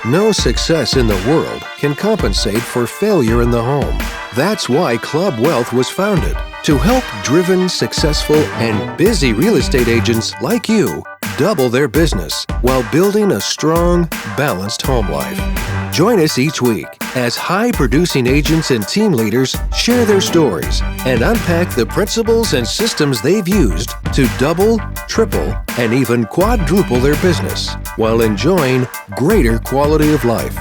No success in the world can compensate for failure in the home. That's why Club Wealth was founded, to help driven, successful, and busy real estate agents like you double their business while building a strong, balanced home life. Join us each week as high-producing agents and team leaders share their stories and unpack the principles and systems they've used to double, triple, and even quadruple their business while enjoying greater quality of life.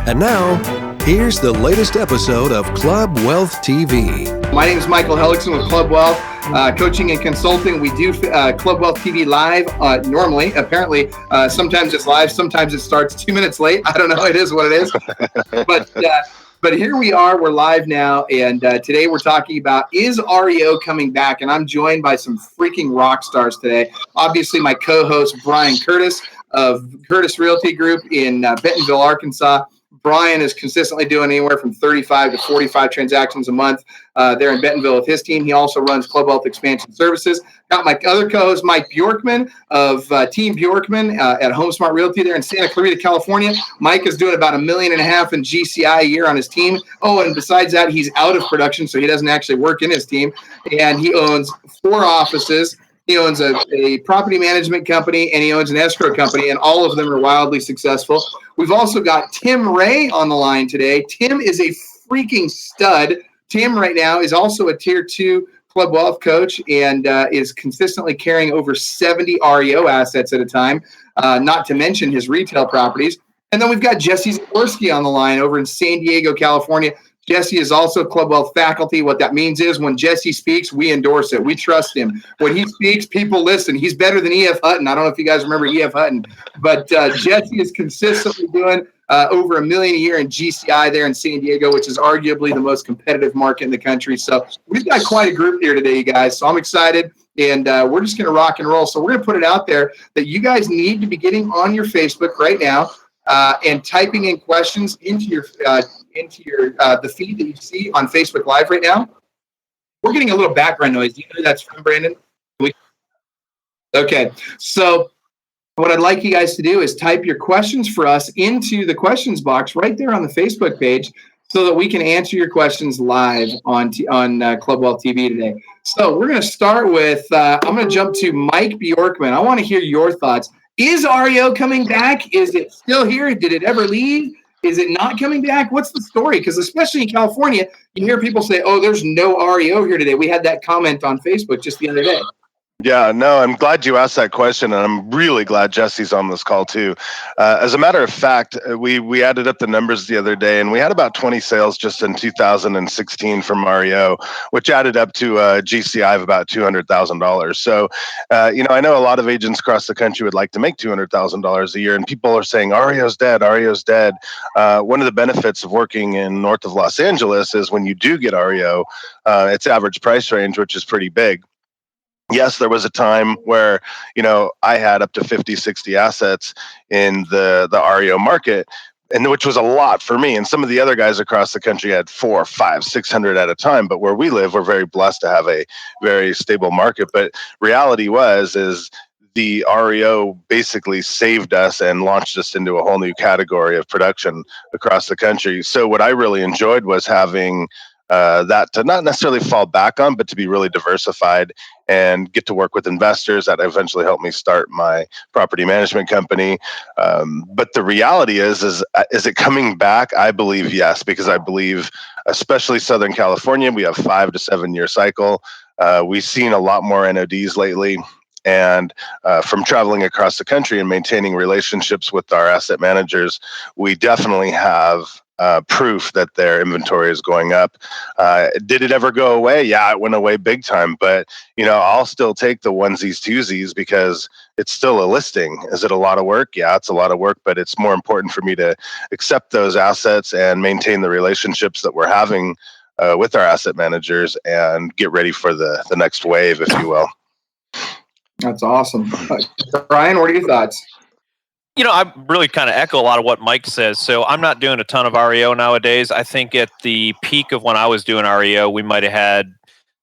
And now, here's the latest episode of Club Wealth TV. My name is Michael Hellickson with Club Wealth Coaching and Consulting. We do Club Wealth TV live normally. Apparently, sometimes it's live, sometimes it starts 2 minutes late. I don't know. It is what it is. But here we are. We're live now, and today we're talking about, is REO coming back? And I'm joined by some freaking rock stars today. Obviously, my co-host, Brian Curtis of Curtis Realty Group in Bentonville, Arkansas. Brian is consistently doing anywhere from 35 to 45 transactions a month there in Bentonville with his team. He also runs Club Wealth Expansion Services. Got my other co-host, Mike Bjorkman of Team Bjorkman at Home Smart Realty there in Santa Clarita, California. Mike is doing about $1.5 million in GCI a year on his team. Oh, and besides that, he's out of production, so he doesn't actually work in his team. And he owns 4 offices. He owns a property management company, and he owns an escrow company, and all of them are wildly successful. We've also got Tim Ray on the line today. Tim is a freaking stud. Tim right now is also a Tier 2 Club Wealth coach and is consistently carrying over 70 REO assets at a time, not to mention his retail properties. And then we've got Jesse Zaworski on the line over in San Diego, California. Jesse is also Club Wealth faculty. What that means is when Jesse speaks, we endorse it. We trust him. When he speaks, people listen. He's better than E.F. Hutton. I don't know if you guys remember E.F. Hutton, but Jesse is consistently doing over $1 million a year in GCI there in San Diego, which is arguably the most competitive market in the country. So we've got quite a group here today, you guys. So I'm excited, and we're just going to rock and roll. So we're going to put it out there that you guys need to be getting on your Facebook right now and typing in questions into your the feed that you see on Facebook Live right now. We're getting a little background noise. Do you know who that's from, Brandon? Okay, so what I'd like you guys to do is type your questions for us into the questions box right there on the Facebook page so that we can answer your questions live on Club Wealth TV today. So we're going to start with, I'm going to jump to Mike Bjorkman. I want to hear your thoughts. Is REO coming back? Is it still here? Did it ever leave? Is it not coming back? What's the story? Because especially in California, you hear people say, oh, there's no REO here today. We had that comment on Facebook just the other day. Yeah, no, I'm glad you asked that question, and I'm really glad Jesse's on this call too. As a matter of fact, we added up the numbers the other day, and we had about 20 sales just in 2016 from REO, which added up to a GCI of about $200,000. So, I know a lot of agents across the country would like to make $200,000 a year, and people are saying REO's dead, REO's dead. One of the benefits of working in north of Los Angeles is when you do get REO, its average price range, which is pretty big. Yes, there was a time where, I had up to 50, 60 assets in the REO market, and which was a lot for me. And some of the other guys across the country had 400, 500, 600 at a time. But where we live, we're very blessed to have a very stable market. But reality is the REO basically saved us and launched us into a whole new category of production across the country. So what I really enjoyed was having that to not necessarily fall back on, but to be really diversified and get to work with investors that eventually helped me start my property management company. But the reality is it coming back? I believe yes, because I believe, especially Southern California, we have 5 to 7 year cycle. We've seen a lot more NODs lately. And from traveling across the country and maintaining relationships with our asset managers, we definitely have proof that their inventory is going up. Did it ever go away? Yeah, it went away big time. But, I'll still take the onesies, twosies because it's still a listing. Is it a lot of work? Yeah, it's a lot of work, but it's more important for me to accept those assets and maintain the relationships that we're having with our asset managers and get ready for the next wave, if you will. That's awesome. Brian, what are your thoughts? I really kind of echo a lot of what Mike says. So I'm not doing a ton of REO nowadays. I think at the peak of when I was doing REO, we might have had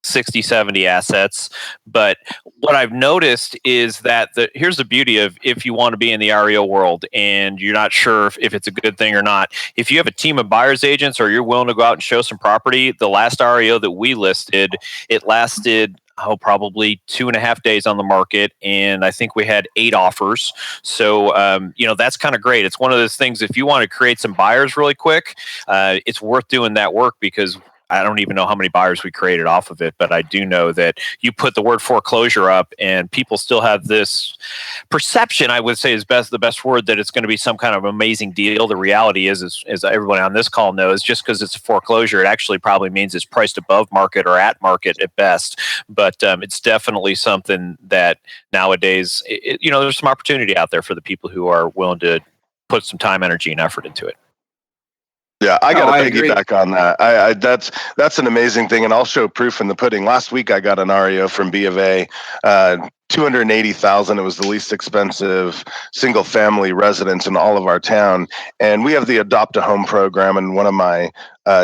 60, 70 assets. But what I've noticed is that here's the beauty of if you want to be in the REO world and you're not sure if it's a good thing or not, if you have a team of buyer's agents or you're willing to go out and show some property, the last REO that we listed, it lasted probably 2.5 days on the market, and I think we had 8 offers. So that's kind of great. It's one of those things, if you want to create some buyers really quick, it's worth doing that work, because I don't even know how many buyers we created off of it, but I do know that you put the word foreclosure up and people still have this perception, I would say is the best word, that it's going to be some kind of amazing deal. The reality is, as everyone on this call knows, just because it's a foreclosure, it actually probably means it's priced above market or at market at best. But it's definitely something that nowadays, there's some opportunity out there for the people who are willing to put some time, energy, and effort into it. Yeah, I got to agree. piggyback on that. That's an amazing thing, and I'll show proof in the pudding. Last week, I got an REO from B of A, $280,000. It was the least expensive single-family residence in all of our town, and we have the Adopt a Home program. And one of my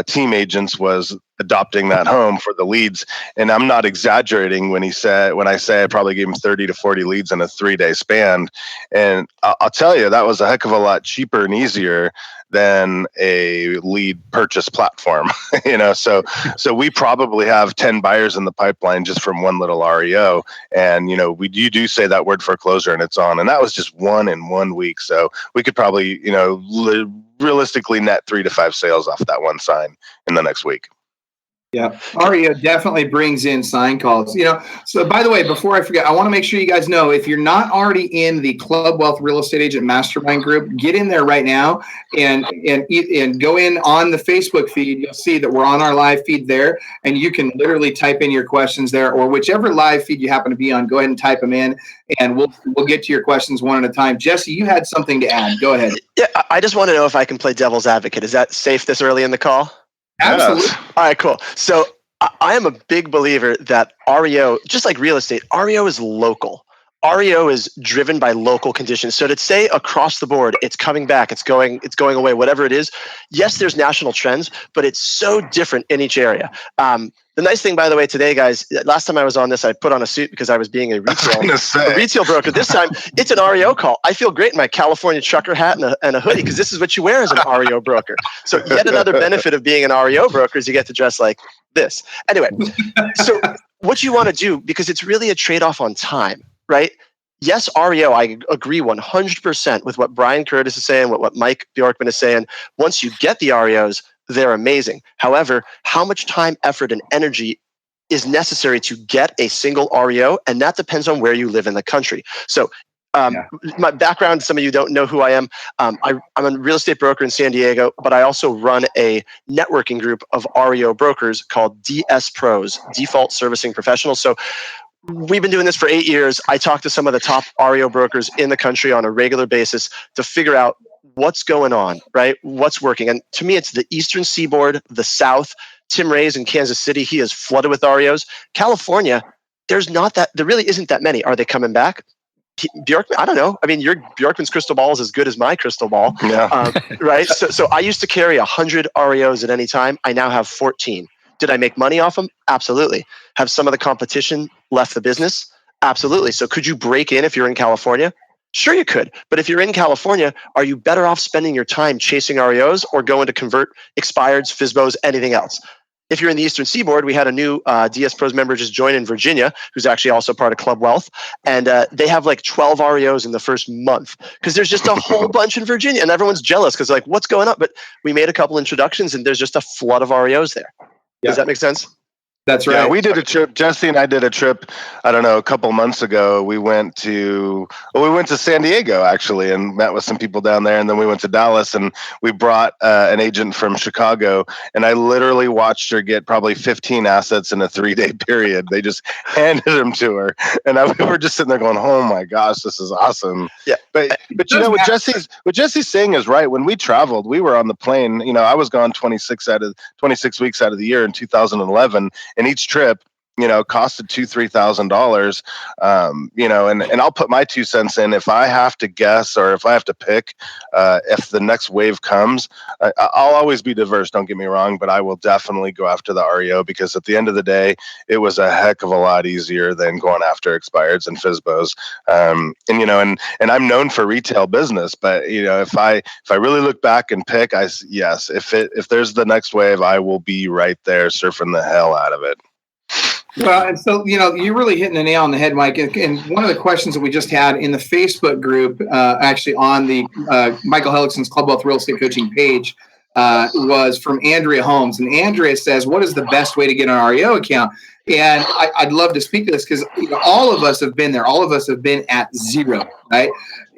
team agents was adopting that home for the leads, and I'm not exaggerating when I say I probably gave him 30 to 40 leads in a 3-day span. And I'll tell you, that was a heck of a lot cheaper and easier than a lead purchase platform. So we probably have 10 buyers in the pipeline just from one little REO. And you do say that word foreclosure and it's on, and that was just one in 1 week. So we could probably realistically net 3 to 5 sales off that one sign in the next week. Yeah, REO definitely brings in sign calls. So by the way, before I forget, I want to make sure you guys know, if you're not already in the Club Wealth Real Estate Agent Mastermind group, get in there right now and go in on the Facebook feed. You'll see that we're on our live feed there, and you can literally type in your questions there, or whichever live feed you happen to be on. Go ahead and type them in, and we'll get to your questions one at a time. Jesse, you had something to add. Go ahead. Yeah, I just want to know if I can play devil's advocate. Is that safe this early in the call? Absolutely. Yes. All right, cool. So I am a big believer that REO, just like real estate, REO is local. REO is driven by local conditions. So to say across the board, it's coming back, it's going away, whatever it is. Yes, there's national trends, but it's so different in each area. The nice thing, by the way, today, guys, last time I was on this, I put on a suit because I was being a retail broker. This time, it's an REO call. I feel great in my California trucker hat and a hoodie, because this is what you wear as an REO broker. So yet another benefit of being an REO broker is you get to dress like this. Anyway, so what you want to do, because it's really a trade-off on time, right? Yes, REO, I agree 100% with what Brian Curtis is saying, what Mike Bjorkman is saying. Once you get the REOs, they're amazing. However, how much time, effort, and energy is necessary to get a single REO? And that depends on where you live in the country. So my background, some of you don't know who I am. I'm a real estate broker in San Diego, but I also run a networking group of REO brokers called DS Pros, Default Servicing Professionals. So we've been doing this for 8 years. I talk to some of the top REO brokers in the country on a regular basis to figure out what's going on, right? What's working. And to me, it's the Eastern Seaboard, the South. Tim Ray's in Kansas City. He is flooded with REOs. California, there really isn't that many. Are they coming back? Bjorkman, I don't know. I mean, Bjorkman's crystal ball is as good as my crystal ball, right? So I used to carry 100 REOs at any time. I now have 14. Did I make money off them? Absolutely. Have some of the competition left the business? Absolutely. So could you break in if you're in California? Sure you could. But if you're in California, are you better off spending your time chasing REOs or going to convert expireds, FSBOs, anything else? If you're in the Eastern Seaboard, we had a new DS Pros member just join in Virginia, who's actually also part of Club Wealth. And they have like 12 REOs in the first month because there's just a whole bunch in Virginia and everyone's jealous because like, what's going on? But we made a couple introductions and there's just a flood of REOs there. Does that make sense? That's right. Yeah, we did a trip. Jesse and I did a trip. I don't know, a couple months ago. We went to San Diego actually, and met with some people down there. And then we went to Dallas, and we brought an agent from Chicago. And I literally watched her get probably 15 assets in a 3-day period. They just handed them to her, and we were just sitting there going, "Oh my gosh, this is awesome!" Yeah, but you know what Jesse's saying is right. When we traveled, we were on the plane. You know, I was gone 26 weeks out of the year in 2011. And each trip, costed $2,000-3,000. And I'll put my 2 cents in. If I have to guess or if I have to pick, if the next wave comes, I'll always be diverse. Don't get me wrong, but I will definitely go after the REO, because at the end of the day, it was a heck of a lot easier than going after expireds and FSBOs. And I'm known for retail business, but if I really look back and pick, yes, if there's the next wave, I will be right there surfing the hell out of it. Well, and so, you're really hitting the nail on the head, Mike. And one of the questions that we just had in the Facebook group, actually on the Michael Hellickson's Club Wealth Real Estate Coaching page, was from Andrea Holmes. And Andrea says, what is the best way to get an REO account? And I'd love to speak to this, because all of us have been there. All of us have been at zero, right?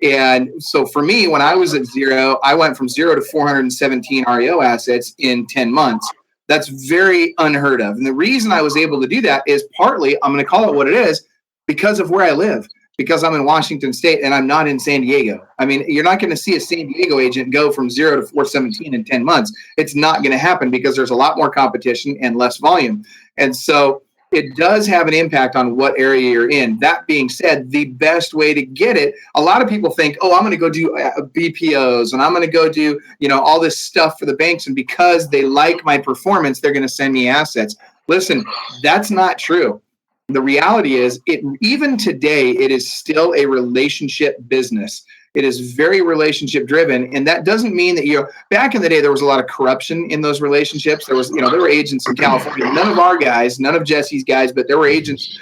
And so for me, when I was at zero, I went from 0 to 417 REO assets in 10 months. That's very unheard of. And the reason I was able to do that is partly, I'm going to call it what it is, because of where I live, because I'm in Washington State and I'm not in San Diego. I mean, you're not going to see a San Diego agent go from 0 to 417 in 10 months. It's not going to happen, because there's a lot more competition and less volume. And so it does have an impact on what area you're in. That being said, the best way to get it, a lot of people think, I'm going to go do BPOs and I'm going to go do, all this stuff for the banks. And because they like my performance, they're going to send me assets. Listen, that's not true. The reality is, even today, it is still a relationship business. It is very relationship driven. And that doesn't mean that back in the day, there was a lot of corruption in those relationships. There was, there were agents in California, none of our guys, none of Jesse's guys, but there were agents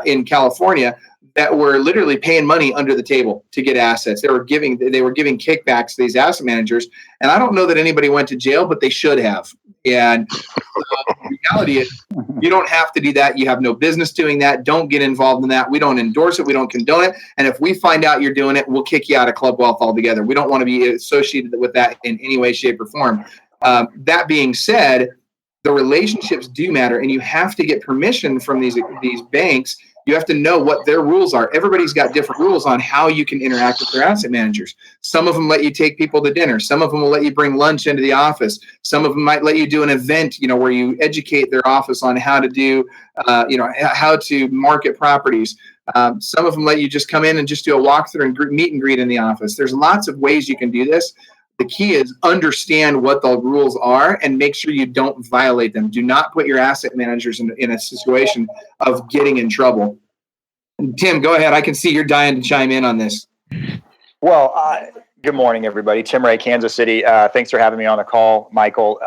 in California that were literally paying money under the table to get assets. They were giving kickbacks to these asset managers. And I don't know that anybody went to jail, but they should have. And the reality is, you don't have to do that. You have no business doing that. Don't get involved in that. We don't endorse it. We don't condone it. And if we find out you're doing it, we'll kick you out of Club Wealth altogether. We don't want to be associated with that in any way, shape, or form. That being said, the relationships do matter, and you have to get permission from these banks. You have to know what their rules are. Everybody's got different rules on how you can interact with their asset managers. Some of them let you take people to dinner. Some of them will let you bring lunch into the office. Some of them might let you do an event, where you educate their office on how to do, how to market properties. Some of them let you just come in and just do a walkthrough and meet and greet in the office. There's lots of ways you can do this. The key is understand what the rules are and make sure you don't violate them. Do not put your asset managers in a situation of getting in trouble. Tim, go ahead. I can see you're dying to chime in on this. Well, good morning, everybody. Tim Ray, Kansas City. Thanks for having me on the call, Michael.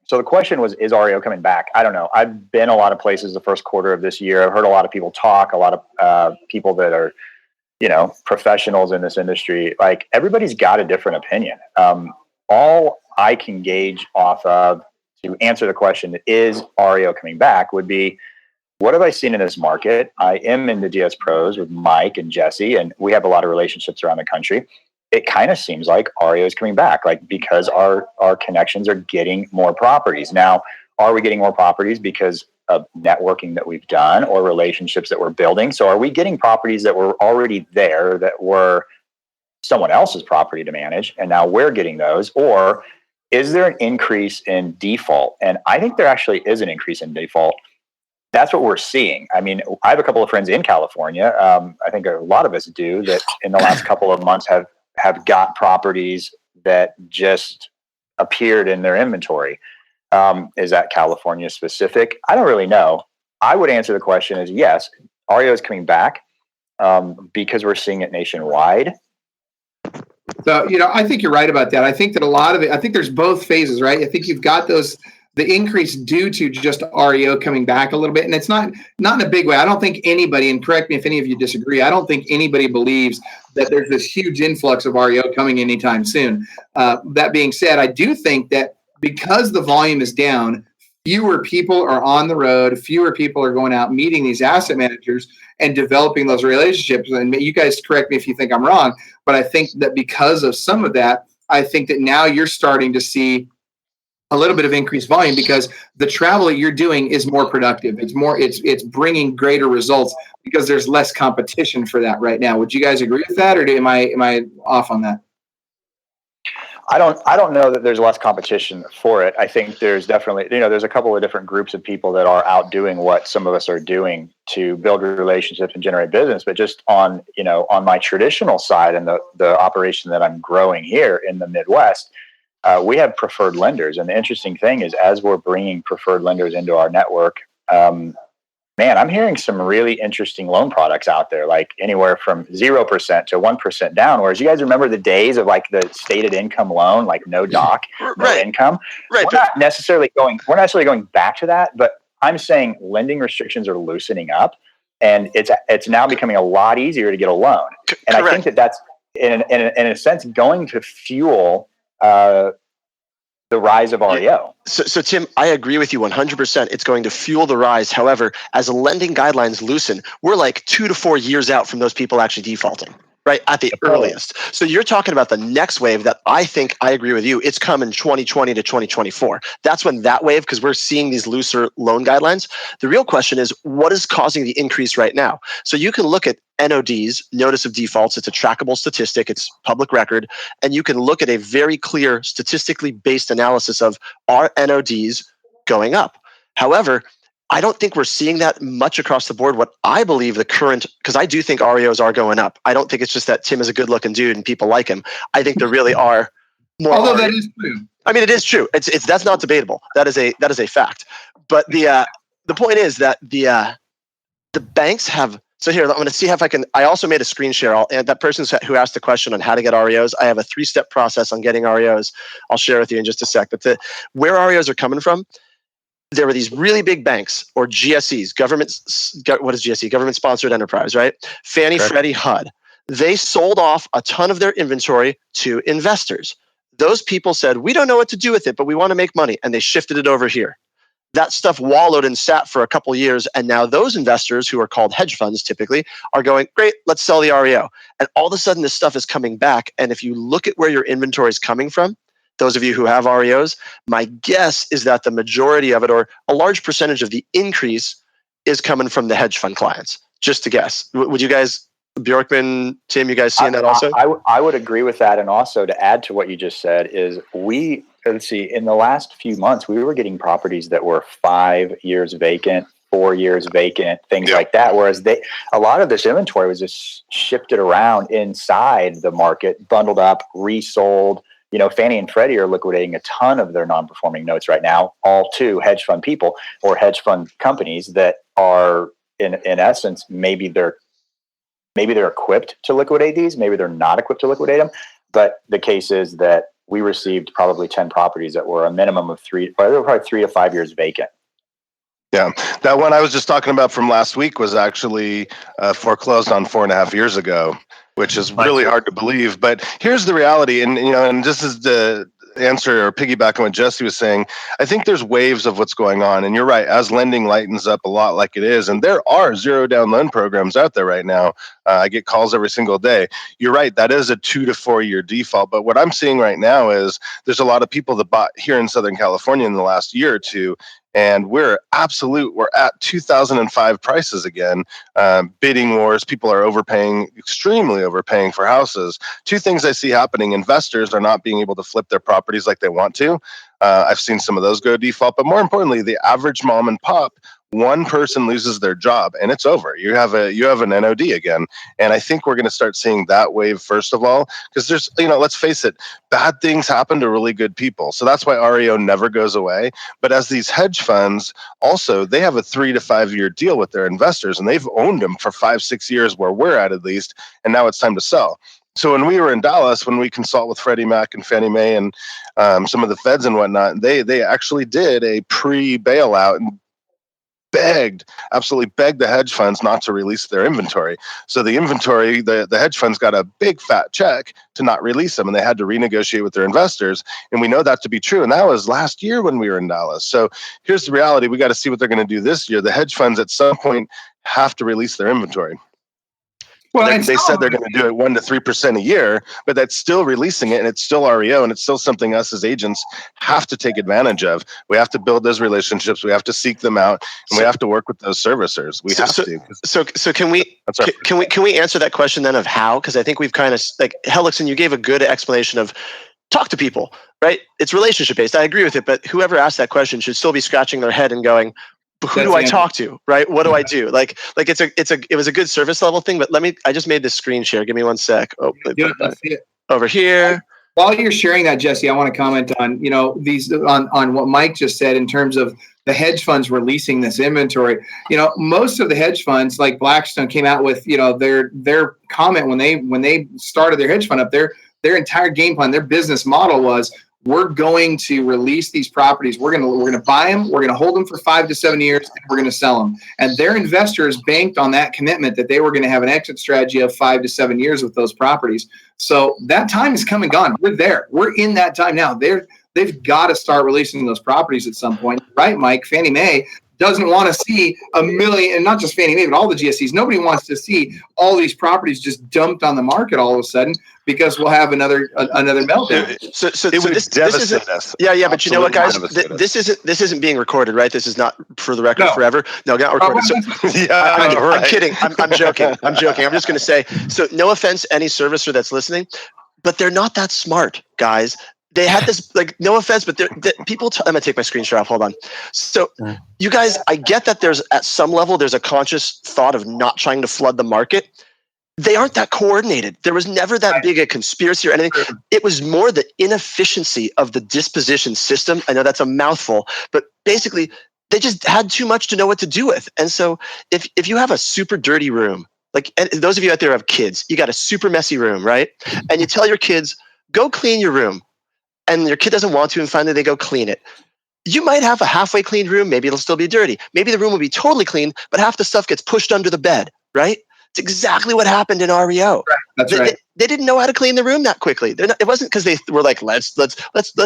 So the question was, is REO coming back? I don't know. I've been a lot of places the first quarter of this year. I've heard a lot of people talk, a lot of people that are professionals in this industry. Like, everybody's got a different opinion. All I can gauge off of to answer the question, is REO coming back, would be, what have I seen in this market? I am in the DS Pros with Mike and Jesse, and we have a lot of relationships around the country. It kind of seems like REO is coming back, because our connections are getting more properties. Now, are we getting more properties because of networking that we've done or relationships that we're building? So are we getting properties that were already there that were someone else's property to manage, and now we're getting those? Or is there an increase in default? And I think there actually is an increase in default. That's what we're seeing. I mean, I have a couple of friends in California. I think a lot of us do, that in the last couple of months have got properties that just appeared in their inventory. Is that California specific? I don't really know. I would answer the question as yes, REO is coming back because we're seeing it nationwide. So, I think you're right about that. I think that a lot of it, I think there's both phases, right? I think you've got the increase due to just REO coming back a little bit. And it's not in a big way. I don't think anybody, and correct me if any of you disagree, I don't think anybody believes that there's this huge influx of REO coming anytime soon. That being said, I do think that because the volume is down, fewer people are on the road, fewer people are going out meeting these asset managers and developing those relationships. And you guys correct me if you think I'm wrong, but I think that because of some of that, I think that now you're starting to see a little bit of increased volume because the travel that you're doing is more productive. It's bringing greater results because there's less competition for that right now. Would you guys agree with that, or am I off on that? I don't know that there's less competition for it. I think there's definitely, there's a couple of different groups of people that are out doing what some of us are doing to build relationships and generate business. But just on, on my traditional side and the operation that I'm growing here in the Midwest, we have preferred lenders. And the interesting thing is, as we're bringing preferred lenders into our network, man, I'm hearing some really interesting loan products out there, like anywhere from 0% to 1% down. Whereas you guys remember the days of like the stated income loan, like no doc, no income. Right. We're not necessarily going back to that, but I'm saying lending restrictions are loosening up, and it's now becoming a lot easier to get a loan. And I think that's in a sense going to fuel the rise of REO. So Tim, I agree with you 100%. It's going to fuel the rise. However, as lending guidelines loosen, we're like 2 to 4 years out from those people actually defaulting, right? At the earliest. So you're talking about the next wave that I think, I agree with you, it's coming 2020 to 2024. That's when that wave, because we're seeing these looser loan guidelines. The real question is, what is causing the increase right now? So you can look at NODs, notice of defaults. It's a trackable statistic. It's public record. And you can look at a very clear statistically based analysis of, are NODs going up? However, I don't think we're seeing that much across the board. What I believe the current, because I do think REOs are going up. I don't think it's just that Tim is a good looking dude and people like him. I think there really are more. Although that is true. I mean, it is true. It's that's not debatable. That is a fact. But the point is that the banks have. So here, I'm going to see if I can. I also made a screen share. And that person who asked the question on how to get REOs, I have a 3-step process on getting REOs. I'll share with you in just a sec. But where REOs are coming from, there were these really big banks or GSEs, what is GSE? Government sponsored enterprise, right? Fannie, Freddie, HUD. They sold off a ton of their inventory to investors. Those people said, we don't know what to do with it, but we want to make money. And they shifted it over here. That stuff wallowed and sat for a couple of years. And now those investors, who are called hedge funds typically, are going, great, let's sell the REO. And all of a sudden this stuff is coming back. And if you look at where your inventory is coming from, those of you who have REOs, my guess is that the majority of it, or a large percentage of the increase, is coming from the hedge fund clients. Just to guess. Would you guys, Bjorkman, Tim, you guys seeing that also? I would agree with that. And also to add to what you just said is let's see, in the last few months, we were getting properties that were 5 years vacant, 4 years vacant, things like that. Whereas a lot of this inventory was just shifted around inside the market, bundled up, resold. Fannie and Freddie are liquidating a ton of their non-performing notes right now, all to hedge fund people or hedge fund companies that are in essence, maybe they're equipped to liquidate these, maybe they're not equipped to liquidate them. But the case is that we received probably 10 properties that were a minimum of 3 to 5 years vacant. Yeah, that one I was just talking about from last week was actually foreclosed on 4.5 years ago, which is really hard to believe. But here's the reality, and this is the answer or piggyback on what Jesse was saying. I think there's waves of what's going on, and you're right. As lending lightens up a lot, like it is, and there are 0 down loan programs out there right now. I get calls every single day. You're right. That is a 2 to 4 year default. But what I'm seeing right now is there's a lot of people that bought here in Southern California in the last year or two. And we're at 2005 prices again. Bidding wars, people are extremely overpaying for houses. 2 things I see happening. Investors are not being able to flip their properties like they want to. I've seen some of those go default, but more importantly, the average mom and pop, one person loses their job and it's over. You have an NOD again. And I think we're going to start seeing that wave first of all, because there's, let's face it, bad things happen to really good people. So that's why REO never goes away. But as these hedge funds also, they have a 3 to 5 year deal with their investors and they've owned them for 5-6 years where we're at least. And now it's time to sell. So when we were in Dallas, when we consult with Freddie Mac and Fannie Mae and some of the feds and whatnot, they actually did a pre-bailout and absolutely begged the hedge funds not to release their inventory. So the inventory, the hedge funds got a big fat check to not release them, and they had to renegotiate with their investors. And we know that to be true. And that was last year when we were in Dallas. So here's the reality. We got to see what they're going to do this year. The hedge funds at some point have to release their inventory. Well, they said they're going to do it 1 to 3% a year, but that's still releasing it, and it's still REO, and it's still something us as agents have to take advantage of. We have to build those relationships. We have to seek them out, and we have to work with those servicers. We have to. So can we answer that question then of how? Because I think we've kind of like Helixson, you gave a good explanation of talk to people, right? It's relationship based. I agree with it, but whoever asked that question should still be scratching their head and going, but who do I talk to, right? What do I do? Like it was a good service level thing, but I just made this screen share. Give me one sec. Oh, Let's see it. over here. While you're sharing that, Jesse, I want to comment on, these on what Mike just said in terms of the hedge funds releasing this inventory. Most of the hedge funds, like Blackstone, came out with, their comment when they started their hedge fund up, their entire game plan, their business model was, we're going to release these properties. We're going to buy them. We're going to hold them for 5 to 7 years, and we're going to sell them. And their investors banked on that commitment that they were going to have an exit strategy of 5 to 7 years with those properties. So that time is come and gone. We're there. We're in that time now. They've got to start releasing those properties at some point, right, Mike? Fannie Mae doesn't want to see a million, and not just Fannie Mae, but all the GSEs. Nobody wants to see all these properties just dumped on the market all of a sudden, because we'll have another meltdown. So It would this devastate isn't, us. yeah, but you know what, guys? Absolutely This isn't being recorded, right? This is not for the record forever. No, not recorded. So I'm kidding. I'm joking. I'm just going to say, so no offense, any servicer that's listening, but they're not that smart, guys. They had this, no offense, but people. I'm gonna take my screen share off. Hold on. So, you guys, I get that there's at some level there's a conscious thought of not trying to flood the market. They aren't that coordinated. There was never that big a conspiracy or anything. It was more the inefficiency of the disposition system. I know that's a mouthful, but basically, they just had too much to know what to do with. And so, if you have a super dirty room, and those of you out there who have kids, you got a super messy room, right? And you tell your kids, go clean your room. And your kid doesn't want to, and finally they go clean it. You might have a halfway cleaned room. Maybe it'll still be dirty. Maybe the room will be totally clean, but half the stuff gets pushed under the bed, right? It's exactly what happened in REO. That's right. They didn't know how to clean the room that quickly. It wasn't because they were like, let's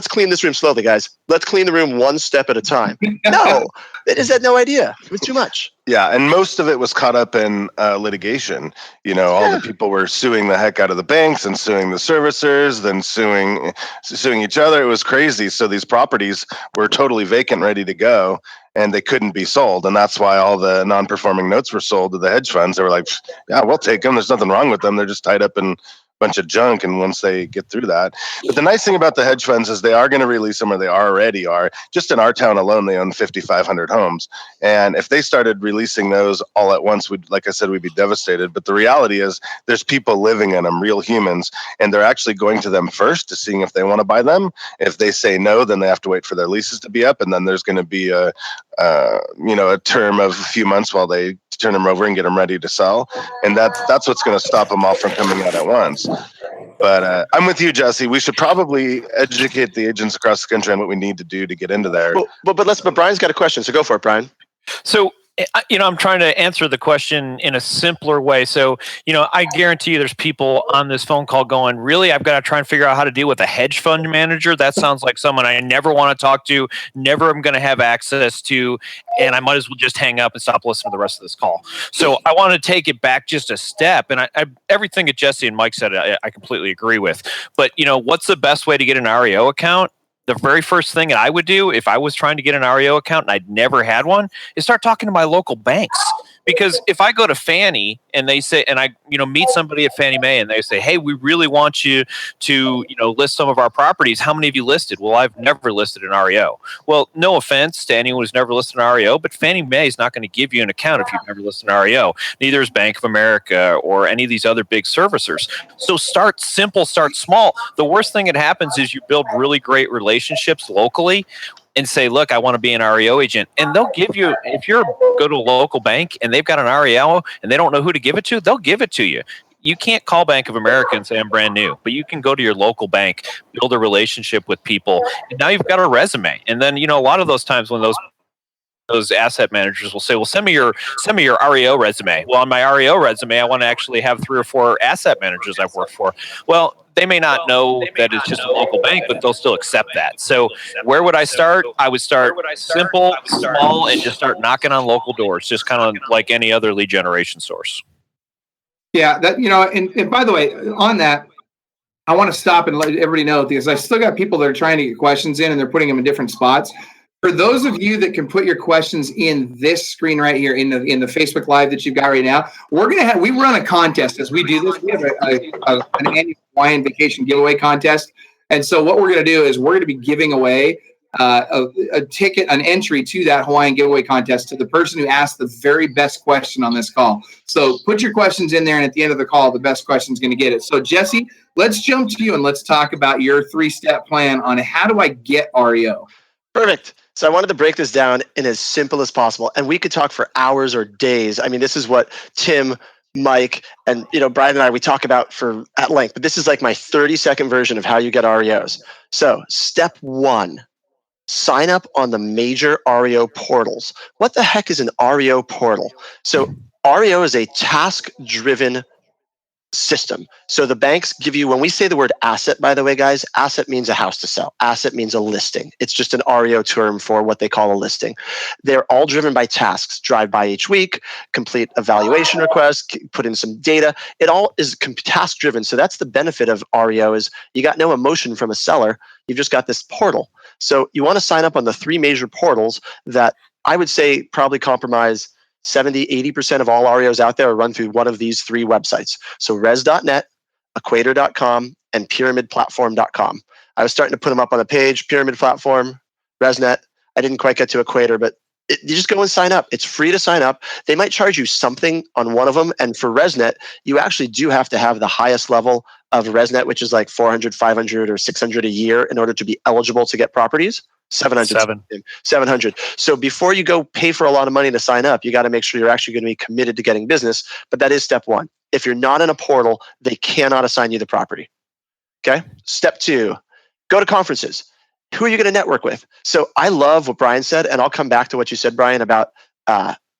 clean this room slowly, guys. Let's clean the room one step at a time. No, they just had no idea. It was too much. Yeah, and most of it was caught up in litigation. All the people were suing the heck out of the banks and suing the servicers, then suing each other. It was crazy. So these properties were totally vacant, ready to go, and they couldn't be sold. And that's why all the non-performing notes were sold to the hedge funds. They were like, yeah, we'll take them. There's nothing wrong with them. They're just tied up in bunch of junk, and once they get through that. But the nice thing about the hedge funds is they are going to release them, or they already are. Just in our town alone, they own 5,500 homes, and if they started releasing those all at once, we'd be devastated. But the reality is there's people living in them, real humans, and they're actually going to them first to seeing if they want to buy them. If they say no, then they have to wait for their leases to be up, and then there's going to be a term of a few months while they turn them over and get them ready to sell, and that's what's going to stop them all from coming out at once. But I'm with you, Jesse. We should probably educate the agents across the country on what we need to do to get into there. But Brian's got a question, so go for it, Brian. So, I'm trying to answer the question in a simpler way. So, I guarantee you there's people on this phone call going, really, I've got to try and figure out how to deal with a hedge fund manager. That sounds like someone I never want to talk to, never am going to have access to, and I might as well just hang up and stop listening to the rest of this call. So I want to take it back just a step. And I everything that Jesse and Mike said, I completely agree with. But, what's the best way to get an REO account? The very first thing that I would do if I was trying to get an REO account and I'd never had one is start talking to my local banks. Because if I go to Fannie and they say, and I, meet somebody at Fannie Mae and they say, hey, we really want you to, list some of our properties. How many have you listed? Well, I've never listed an REO. Well, no offense to anyone who's never listed an REO, but Fannie Mae is not going to give you an account if you've never listed an REO. Neither is Bank of America or any of these other big servicers. So start simple, start small. The worst thing that happens is you build really great relationships locally and say, look, I want to be an REO agent. And they'll give you, if you go to a local bank and they've got an REO and they don't know who to give it to, they'll give it to you. You can't call Bank of America and say, I'm brand new, but you can go to your local bank, build a relationship with people, and now you've got a resume. And then, a lot of those times when those asset managers will say, well, send me your REO resume. Well, on my REO resume, I want to actually have 3 or 4 asset managers I've worked for. Well, they may not know that it's just a local bank, but they'll still accept that. So where would I start? I would start simple, small, and just start knocking on local doors, just kind of like any other lead generation source. Yeah, that, and by the way, on that, I want to stop and let everybody know, because I still got people that are trying to get questions in and they're putting them in different spots. For those of you that can put your questions in this screen right here in the Facebook Live that you've got right now, we run a contest as we do this. We have an annual Hawaiian vacation giveaway contest. And so what we're going to do is we're going to be giving away a ticket, an entry to that Hawaiian giveaway contest to the person who asked the very best question on this call. So put your questions in there, and at the end of the call, the best question is going to get it. So Jesse, let's jump to you and let's talk about your 3-step plan on how do I get REO. Perfect. So I wanted to break this down in as simple as possible, and we could talk for hours or days. I mean, this is what Tim, Mike, and Brian and I, we talk about for at length, but this is like my 30-second version of how you get REOs. So step 1, sign up on the major REO portals. What the heck is an REO portal? So REO is a task-driven system. So the banks give you, when we say the word asset, by the way, guys, asset means a house to sell. Asset means a listing. It's just an REO term for what they call a listing. They're all driven by tasks. Drive by each week, complete a valuation request, put in some data. It all is task driven. So that's the benefit of REO is you got no emotion from a seller. You've just got this portal. So you want to sign up on the 3 major portals that I would say probably comprise 70, 80% of all REOs out there are run through one of these 3 websites. So res.net, equator.com, and pyramidplatform.com. I was starting to put them up on the page, Pyramid Platform, ResNet. I didn't quite get to Equator, but you just go and sign up. It's free to sign up. They might charge you something on one of them. And for ResNet, you actually do have to have the highest level of ResNet, which is like 400, 500, or 600 a year in order to be eligible to get properties. 700. So before you go pay for a lot of money to sign up, you got to make sure you're actually going to be committed to getting business. But that is step 1. If you're not in a portal, they cannot assign you the property. Okay. Step 2, go to conferences. Who are you going to network with? So I love what Brian said, and I'll come back to what you said, Brian, about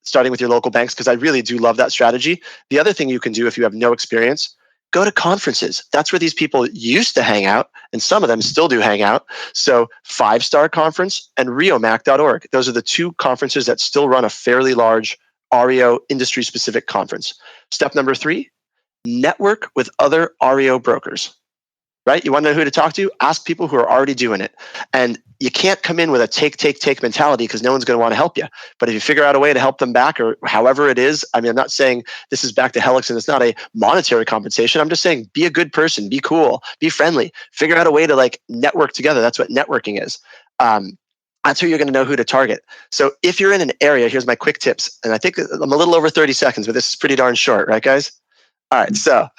starting with your local banks, because I really do love that strategy. The other thing you can do if you have no experience, go to conferences. That's where these people used to hang out, and some of them still do hang out. So 5-Star Conference and reomac.org. Those are the 2 conferences that still run a fairly large REO industry-specific conference. Step number 3, network with other REO brokers. Right? You want to know who to talk to? Ask people who are already doing it. And you can't come in with a take mentality because no one's going to want to help you. But if you figure out a way to help them back or however it is, I mean, I'm not saying this is back to Helix and it's not a monetary compensation. I'm just saying be a good person, be cool, be friendly, figure out a way to like network together. That's what networking is. That's who you're going to know who to target. So if you're in an area, here's my quick tips. And I think I'm a little over 30 seconds, but this is pretty darn short, right, guys? All right. So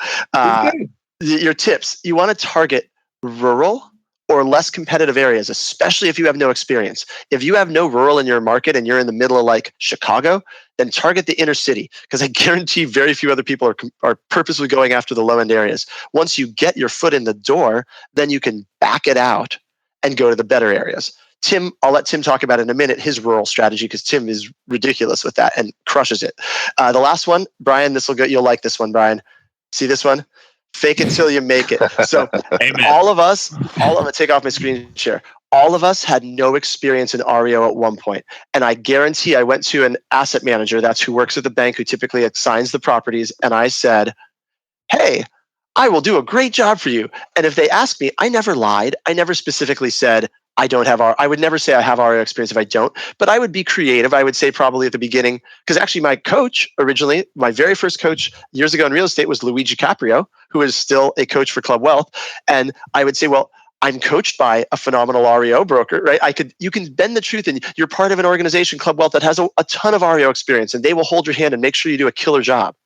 your tips, you want to target rural or less competitive areas, especially if you have no experience. If you have no rural in your market and you're in the middle of like Chicago, then target the inner city, because I guarantee very few other people are purposely going after the low end areas. Once you get your foot in the door, then you can back it out and go to the better areas. Tim, I'll let Tim talk about in a minute his rural strategy, because Tim is ridiculous with that and crushes it. The last one, Brian, you'll like this one, Brian. See this one? Fake it till you make it. So all of us, take off my screen share. All of us had no experience in REO at one point. And I guarantee I went to an asset manager, that's who works at the bank, who typically assigns the properties. And I said, hey, I will do a great job for you. And if they asked me, I never lied. I never specifically said, I would never say I have REO experience if I don't, but I would be creative. I would say probably at the beginning, because actually my coach originally, my very first coach years ago in real estate was Luigi Caprio, who is still a coach for Club Wealth. And I would say, well, I'm coached by a phenomenal REO broker, right? You can bend the truth, and you're part of an organization, Club Wealth, that has a ton of REO experience, and they will hold your hand and make sure you do a killer job.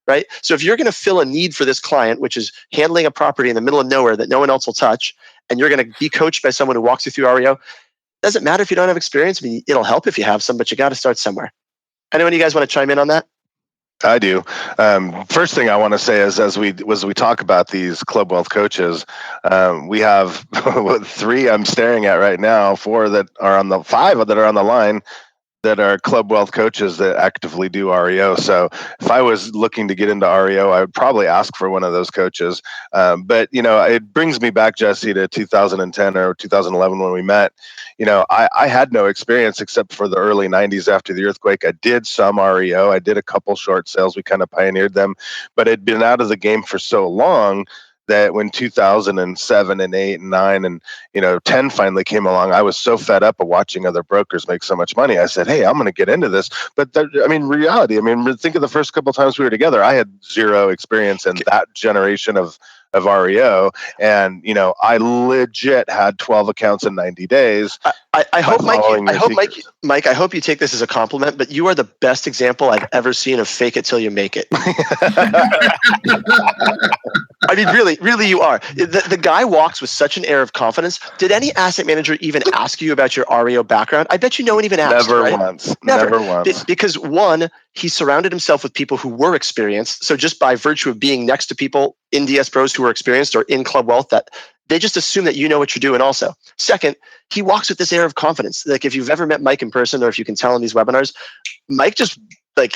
Right? So if you're going to fill a need for this client, which is handling a property in the middle of nowhere that no one else will touch, and you're going to be coached by someone who walks you through REO, doesn't matter if you don't have experience. I mean, it'll help if you have some, but you got to start somewhere. Anyone of you guys want to chime in on that? I do. First thing I want to say is, as we talk about these Club Wealth coaches, we have 3 I'm staring at right now, 5 that are on the line that are Club Wealth coaches that actively do REO. So if I was looking to get into REO, I would probably ask for one of those coaches. But, it brings me back, Jesse, to 2010 or 2011 when we met. I had no experience except for the early 90s after the earthquake. I did some REO. I did a couple short sales. We kind of pioneered them, but it'd been out of the game for so long that when 2007 and 8 and 9 and 10 finally came along, I was so fed up of watching other brokers make so much money. I said, hey, I'm going to get into this. But reality, think of the first couple of times we were together. I had zero experience in that generation of of REO. And, I legit had 12 accounts in 90 days. I hope, Mike, Mike, I hope you take this as a compliment, but you are the best example I've ever seen of fake it till you make it. I mean, really, you are. The guy walks with such an air of confidence. Did any asset manager even ask you about your REO background? I bet you no one even asked. Never right? once. Never once. Because one, he surrounded himself with people who were experienced. So just by virtue of being next to people in DS Pros who are experienced or in Club Wealth, that they just assume that you know what you're doing also. Second, he walks with this air of confidence. Like if you've ever met Mike in person or if you can tell in these webinars, Mike just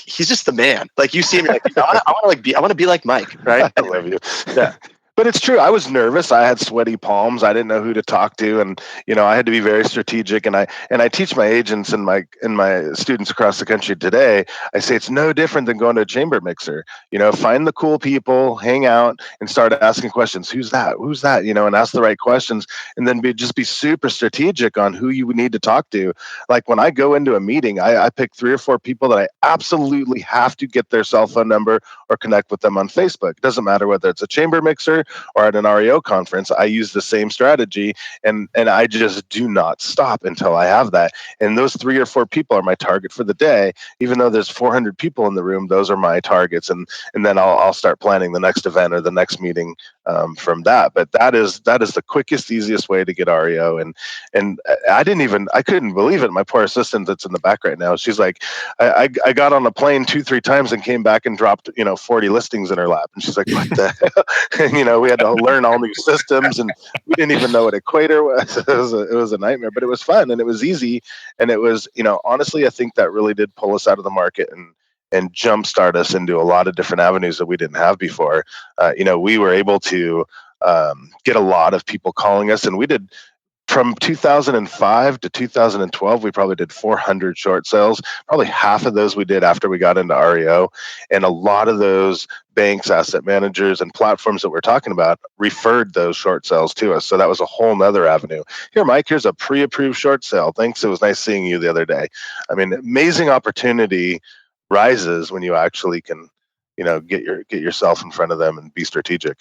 he's just the man. Like you see him, you're like, I want to be like Mike, right? I love you. Yeah. But it's true. I was nervous. I had sweaty palms. I didn't know who to talk to, and I had to be very strategic. And I teach my agents and my students across the country today. I say it's no different than going to a chamber mixer. Find the cool people, hang out, and start asking questions. Who's that? Who's that? And ask the right questions, and then be super strategic on who you need to talk to. Like when I go into a meeting, I pick 3 or 4 people that I absolutely have to get their cell phone number or connect with them on Facebook. It doesn't matter whether it's a chamber mixer or at an REO conference. I use the same strategy, and I just do not stop until I have that. And those 3 or 4 people are my target for the day. Even though there's 400 people in the room, those are my targets, and then I'll start planning the next event or the next meeting from that. But that is the quickest, easiest way to get REO. And I couldn't believe it. My poor assistant that's in the back right now, she's like, I got on a plane 2-3 times and came back and dropped 40 listings in her lap, and she's like, what the hell? And, we had to learn all new systems, and we didn't even know what Equator was. It was a nightmare, but it was fun and it was easy. And it was, honestly, I think that really did pull us out of the market and jumpstart us into a lot of different avenues that we didn't have before. We were able to get a lot of people calling us, and we did. From 2005 to 2012, we probably did 400 short sales. Probably half of those we did after we got into REO. And a lot of those banks, asset managers, and platforms that we're talking about referred those short sales to us. So that was a whole nother avenue. Here, Mike, here's a pre-approved short sale. Thanks. It was nice seeing you the other day. I mean, amazing opportunity rises when you actually can, get yourself in front of them and be strategic.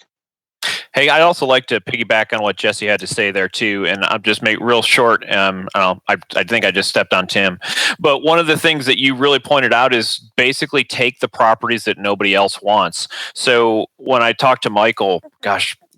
Hey, I'd also like to piggyback on what Jesse had to say there too, and I'll just make real short. I think I just stepped on Tim, but one of the things that you really pointed out is basically take the properties that nobody else wants. So when I talked to Michael,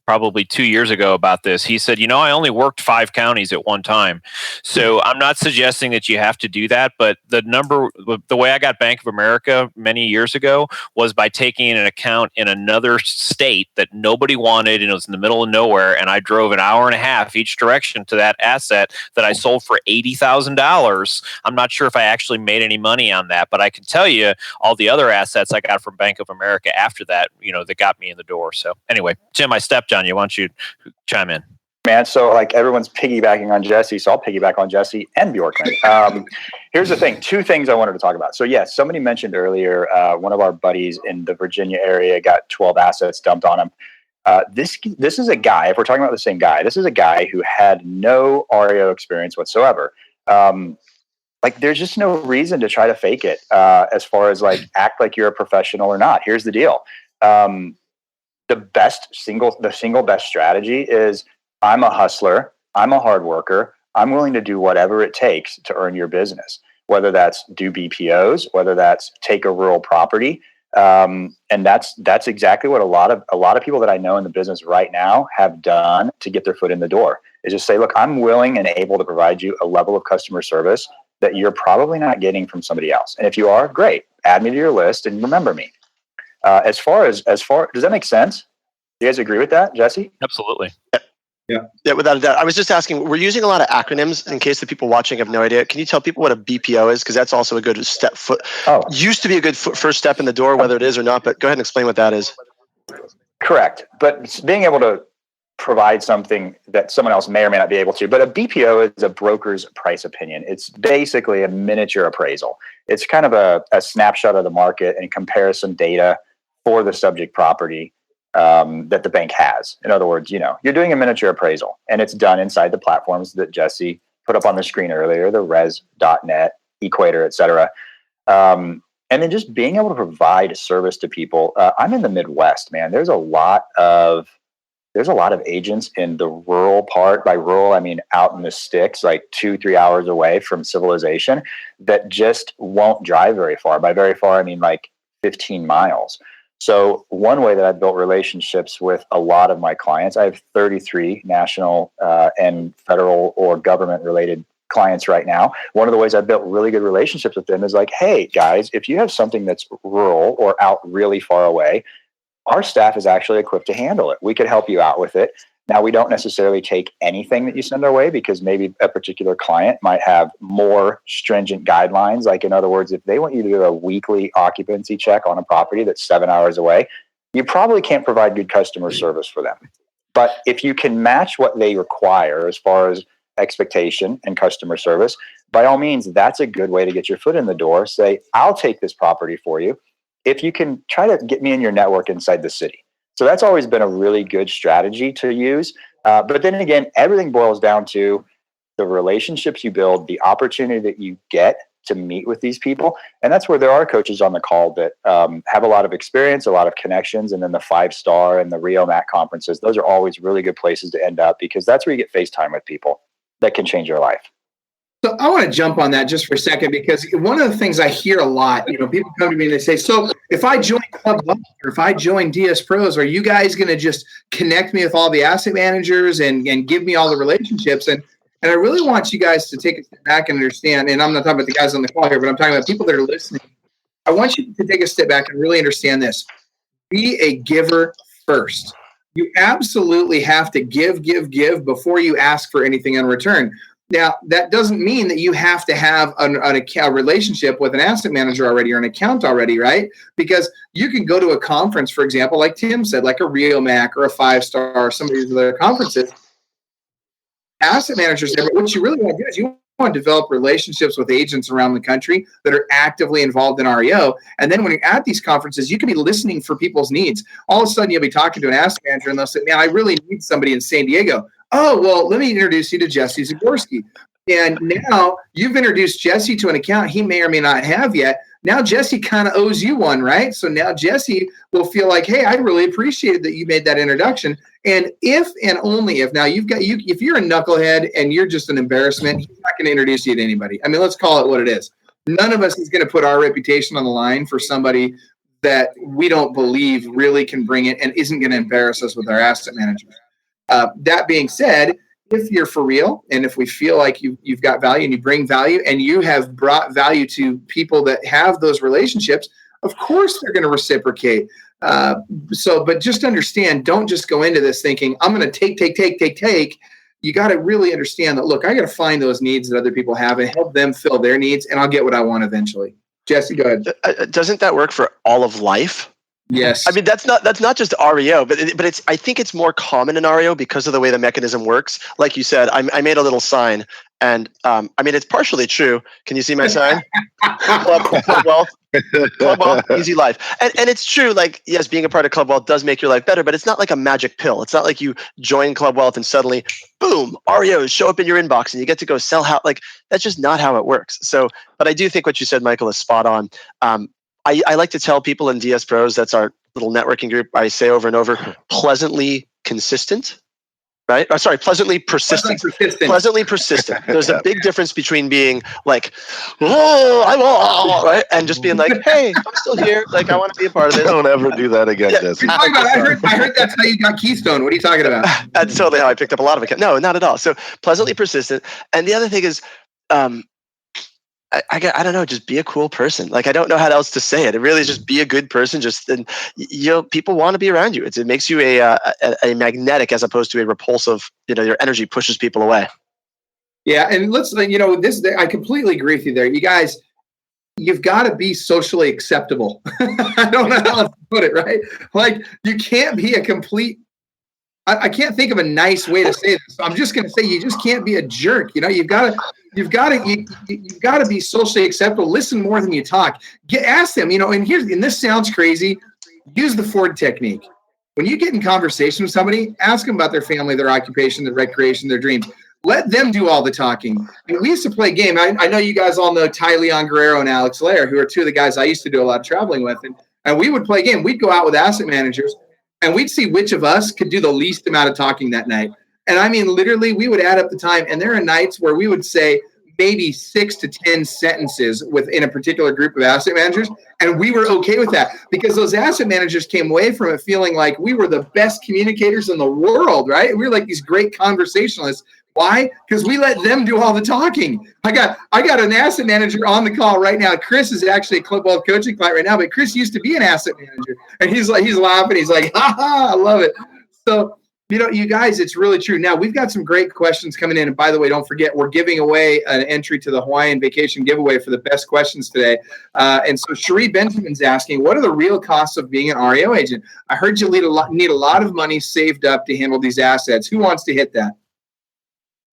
probably 2 years ago about this, he said, I only worked 5 counties at one time. So I'm not suggesting that you have to do that, but the way I got Bank of America many years ago was by taking an account in another state that nobody wanted, and it was in the middle of nowhere. And I drove an hour and a half each direction to that asset that I sold for $80,000. I'm not sure if I actually made any money on that, but I can tell you all the other assets I got from Bank of America after that, that got me in the door. So anyway, Tim, I stepped on you. Why don't you chime in? Man, so everyone's piggybacking on Jesse, so I'll piggyback on Jesse and Bjorkman. Here's the thing, 2 things I wanted to talk about. So yes, somebody mentioned earlier, one of our buddies in the Virginia area got 12 assets dumped on him. This is a guy, if we're talking about the same guy, this is a guy who had no REO experience whatsoever. There's just no reason to try to fake it as far as act like you're a professional or not. Here's the deal. The single best strategy is, I'm a hustler, I'm a hard worker, I'm willing to do whatever it takes to earn your business, whether that's do BPOs, whether that's take a rural property. And that's exactly what a lot of people that I know in the business right now have done to get their foot in the door, is just say, look, I'm willing and able to provide you a level of customer service that you're probably not getting from somebody else. And if you are, great, add me to your list and remember me. As far, does that make sense? Do you guys agree with that, Jesse? Absolutely. Yeah, without a doubt. I was just asking, we're using a lot of acronyms in case the people watching have no idea. Can you tell people what a BPO is? Because that's also a good step. Used to be a good first step in the door, whether it is or not, but go ahead and explain what that is. Correct. But being able to provide something that someone else may or may not be able to. But a BPO is a broker's price opinion. It's basically a miniature appraisal. It's kind of a snapshot of the market and compares some data for the subject property that the bank has. In other words, you're doing a miniature appraisal, and it's done inside the platforms that Jesse put up on the screen earlier, the res.net, Equator, et cetera. And then just being able to provide a service to people. I'm in the Midwest, man. There's a lot of there's a lot of agents in the rural part. By rural, I mean out in the sticks, like 2-3 hours away from civilization, that just won't drive very far. By very far, I mean like 15 miles. So one way that I've built relationships with a lot of my clients, I have 33 national and federal or government related clients right now. One of the ways I've built really good relationships with them is like, hey guys, if you have something that's rural or out really far away, our staff is actually equipped to handle it. We could help you out with it. Now, we don't necessarily take anything that you send our way because maybe a particular client might have more stringent guidelines. Like, in other words, if they want you to do a weekly occupancy check on a property that's 7 hours away, you probably can't provide good customer service for them. But if you can match what they require as far as expectation and customer service, by all means, that's a good way to get your foot in the door. Say, I'll take this property for you if you can try to get me in your network inside the city. So that's always been a really good strategy to use. But then again, everything boils down to the relationships you build, the opportunity that you get to meet with these people. And that's where there are coaches on the call that have a lot of experience, a lot of connections, and then the 5-star and the REO MAC conferences. Those are always really good places to end up because that's where you get FaceTime with people that can change your life. So I want to jump on that just for a second, because one of the things I hear a lot, people come to me and they say, so if I join Club Wealth or if I join DS Pros, are you guys going to just connect me with all the asset managers and give me all the relationships? And I really want you guys to take a step back and understand, and I'm not talking about the guys on the call here, but I'm talking about people that are listening. I want you to take a step back and really understand this. Be a giver first. You absolutely have to give before you ask for anything in return. Now, that doesn't mean that you have to have a relationship with an asset manager already or an account already, right? Because you can go to a conference, for example, like Tim said, like a REO MAC or a 5-star or some of these other conferences. Asset managers there, but what you really want to do is you want to develop relationships with agents around the country that are actively involved in REO. And then when you're at these conferences, you can be listening for people's needs. All of a sudden, you'll be talking to an asset manager and they'll say, man, I really need somebody in San Diego. Oh, well, let me introduce you to Jesse Zagorski. And now you've introduced Jesse to an account he may or may not have yet. Now Jesse kind of owes you one, right? So now Jesse will feel like, hey, I really appreciated that you made that introduction. And if and only if now if you're a knucklehead and you're just an embarrassment, he's not going to introduce you to anybody. I mean, let's call it what it is. None of us is going to put our reputation on the line for somebody that we don't believe really can bring it and isn't going to embarrass us with our asset managers. That being said, if you're for real and if we feel like you've got value and you bring value and you have brought value to people that have those relationships, of course they're going to reciprocate. But just understand, don't just go into this thinking, I'm going to take. You got to really understand that, look, I got to find those needs that other people have and help them fill their needs, and I'll get what I want eventually. Jesse, go ahead. Doesn't that work for all of life? Yes. I mean, that's not just REO, but it's, I think it's more common in REO because of the way the mechanism works. Like you said, I made a little sign, and I mean, it's partially true. Can you see my sign? Club Wealth, easy life. And it's true, like, yes, being a part of Club Wealth does make your life better, but it's not like a magic pill. It's not like you join Club Wealth and suddenly, boom, REOs show up in your inbox and you get to go sell how, like, that's just not how it works. So, but I do think what you said, Michael, is spot on. I like to tell people in DS Pros, that's our little networking group, I say over and over, pleasantly consistent, right? Oh, sorry, pleasantly persistent. Pleasantly persistent. There's a big difference between being like, oh, right? And just being like, hey, I'm still here. Like, I want to be a part of this. Don't ever do that again, Jesse. I heard that's how you got Keystone. What are you talking about? That's totally how I picked up a lot of it. No, not at all. So pleasantly persistent. And the other thing is, I don't know, just be a cool person. Like, I don't know how else to say it. It really is just be a good person. Just, and people want to be around you. It makes you a magnetic as opposed to a repulsive, your energy pushes people away. Yeah. And let's, I completely agree with you there. You guys, you've got to be socially acceptable. I don't know how else to put it, right? Like, you can't be a complete, I can't think of a nice way to say this. So I'm just going to say, you just can't be a jerk. You've got to be socially acceptable. Listen more than you talk. Ask them, and this sounds crazy. Use the Ford technique. When you get in conversation with somebody, ask them about their family, their occupation, their recreation, their dreams. Let them do all the talking. And we used to play a game. I know you guys all know Ty Leon Guerrero and Alex Lair, who are two of the guys I used to do a lot of traveling with. And we would play a game. We'd go out with asset managers. and we'd see which of us could do the least amount of talking that night. And I mean, literally, we would add up the time, and there are nights where we would say maybe 6 to 10 sentences within a particular group of asset managers, and we were okay with that because those asset managers came away from it feeling like we were the best communicators in the world, right? We were like these great conversationalists. Why? Because we let them do all the talking. I got an asset manager on the call right now. Chris is actually a Club Wealth coaching client right now, but Chris used to be an asset manager, and he's laughing. He's like, ha ha, I love it. So, you guys, it's really true. Now, we've got some great questions coming in. And by the way, don't forget, we're giving away an entry to the Hawaiian vacation giveaway for the best questions today. And so Cherie Benjamin's asking, what are the real costs of being an REO agent? I heard you need a lot of money saved up to handle these assets. Who wants to hit that?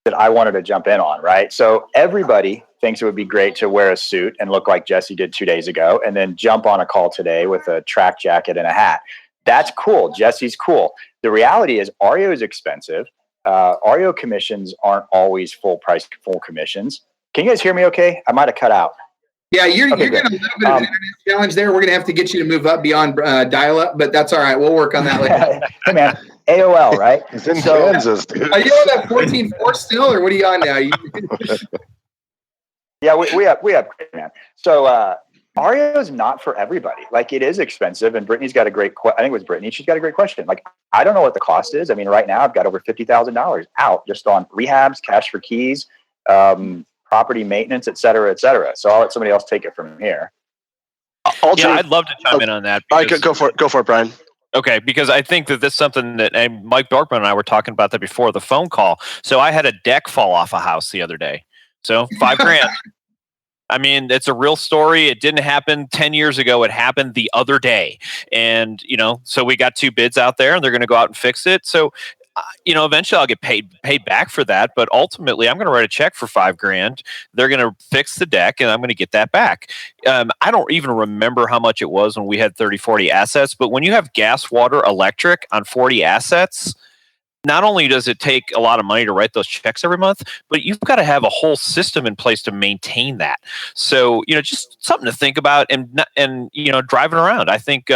That I wanted to jump in on, right? So everybody thinks it would be great to wear a suit and look like Jesse did 2 days ago and then jump on a call today with a track jacket and a hat. That's cool. Jesse's cool. The reality is REO is expensive. REO commissions aren't always full price, full commissions. Can you guys hear me okay? I might have cut out. Yeah, you're getting a little bit of an internet challenge there. We're going to have to get you to move up beyond dial-up, but that's all right. We'll work on that later. Hey, man, AOL, right? It's in Kansas, dude. Are you on that 14.4 still, or what are you on now? Yeah, we have, man. So REO is not for everybody. Like, it is expensive, and Brittany's got a great I think it was Brittany. She's got a great question. Like, I don't know what the cost is. I mean, right now I've got over $50,000 out just on rehabs, cash for keys, property maintenance, et cetera, et cetera. So I'll let somebody else take it from here. I'd love to chime in on that. All right, go for it, Brian. Okay, because I think that this is something that and Mike Dorkman and I were talking about that before the phone call. So I had a deck fall off a house the other day. So $5,000. I mean, it's a real story. It didn't happen 10 years ago. It happened the other day. And, so we got 2 bids out there and they're going to go out and fix it. So, eventually I'll get paid back for that. But ultimately, I'm going to write a check for $5,000. They're going to fix the deck and I'm going to get that back. I don't even remember how much it was when we had 30, 40 assets. But when you have gas, water, electric on 40 assets, not only does it take a lot of money to write those checks every month, but you've got to have a whole system in place to maintain that. So, just something to think about and driving around. I think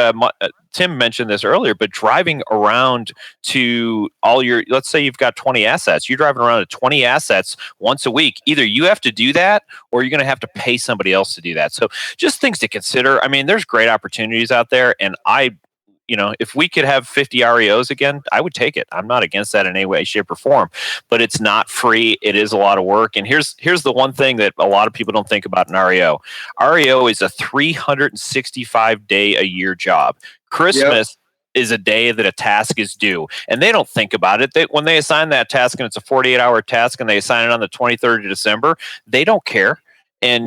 Tim mentioned this earlier, but driving around to let's say you've got 20 assets, you're driving around to 20 assets once a week. Either you have to do that or you're going to have to pay somebody else to do that. So just things to consider. I mean, there's great opportunities out there, and if we could have 50 REOs again, I would take it. I'm not against that in any way, shape, or form, but it's not free. It is a lot of work. And here's the one thing that a lot of people don't think about in REO. REO is a 365-day a year job. Christmas is a day that a task is due, and they don't think about it. When they assign that task and it's a 48-hour task and they assign it on the 23rd of December, they don't care. And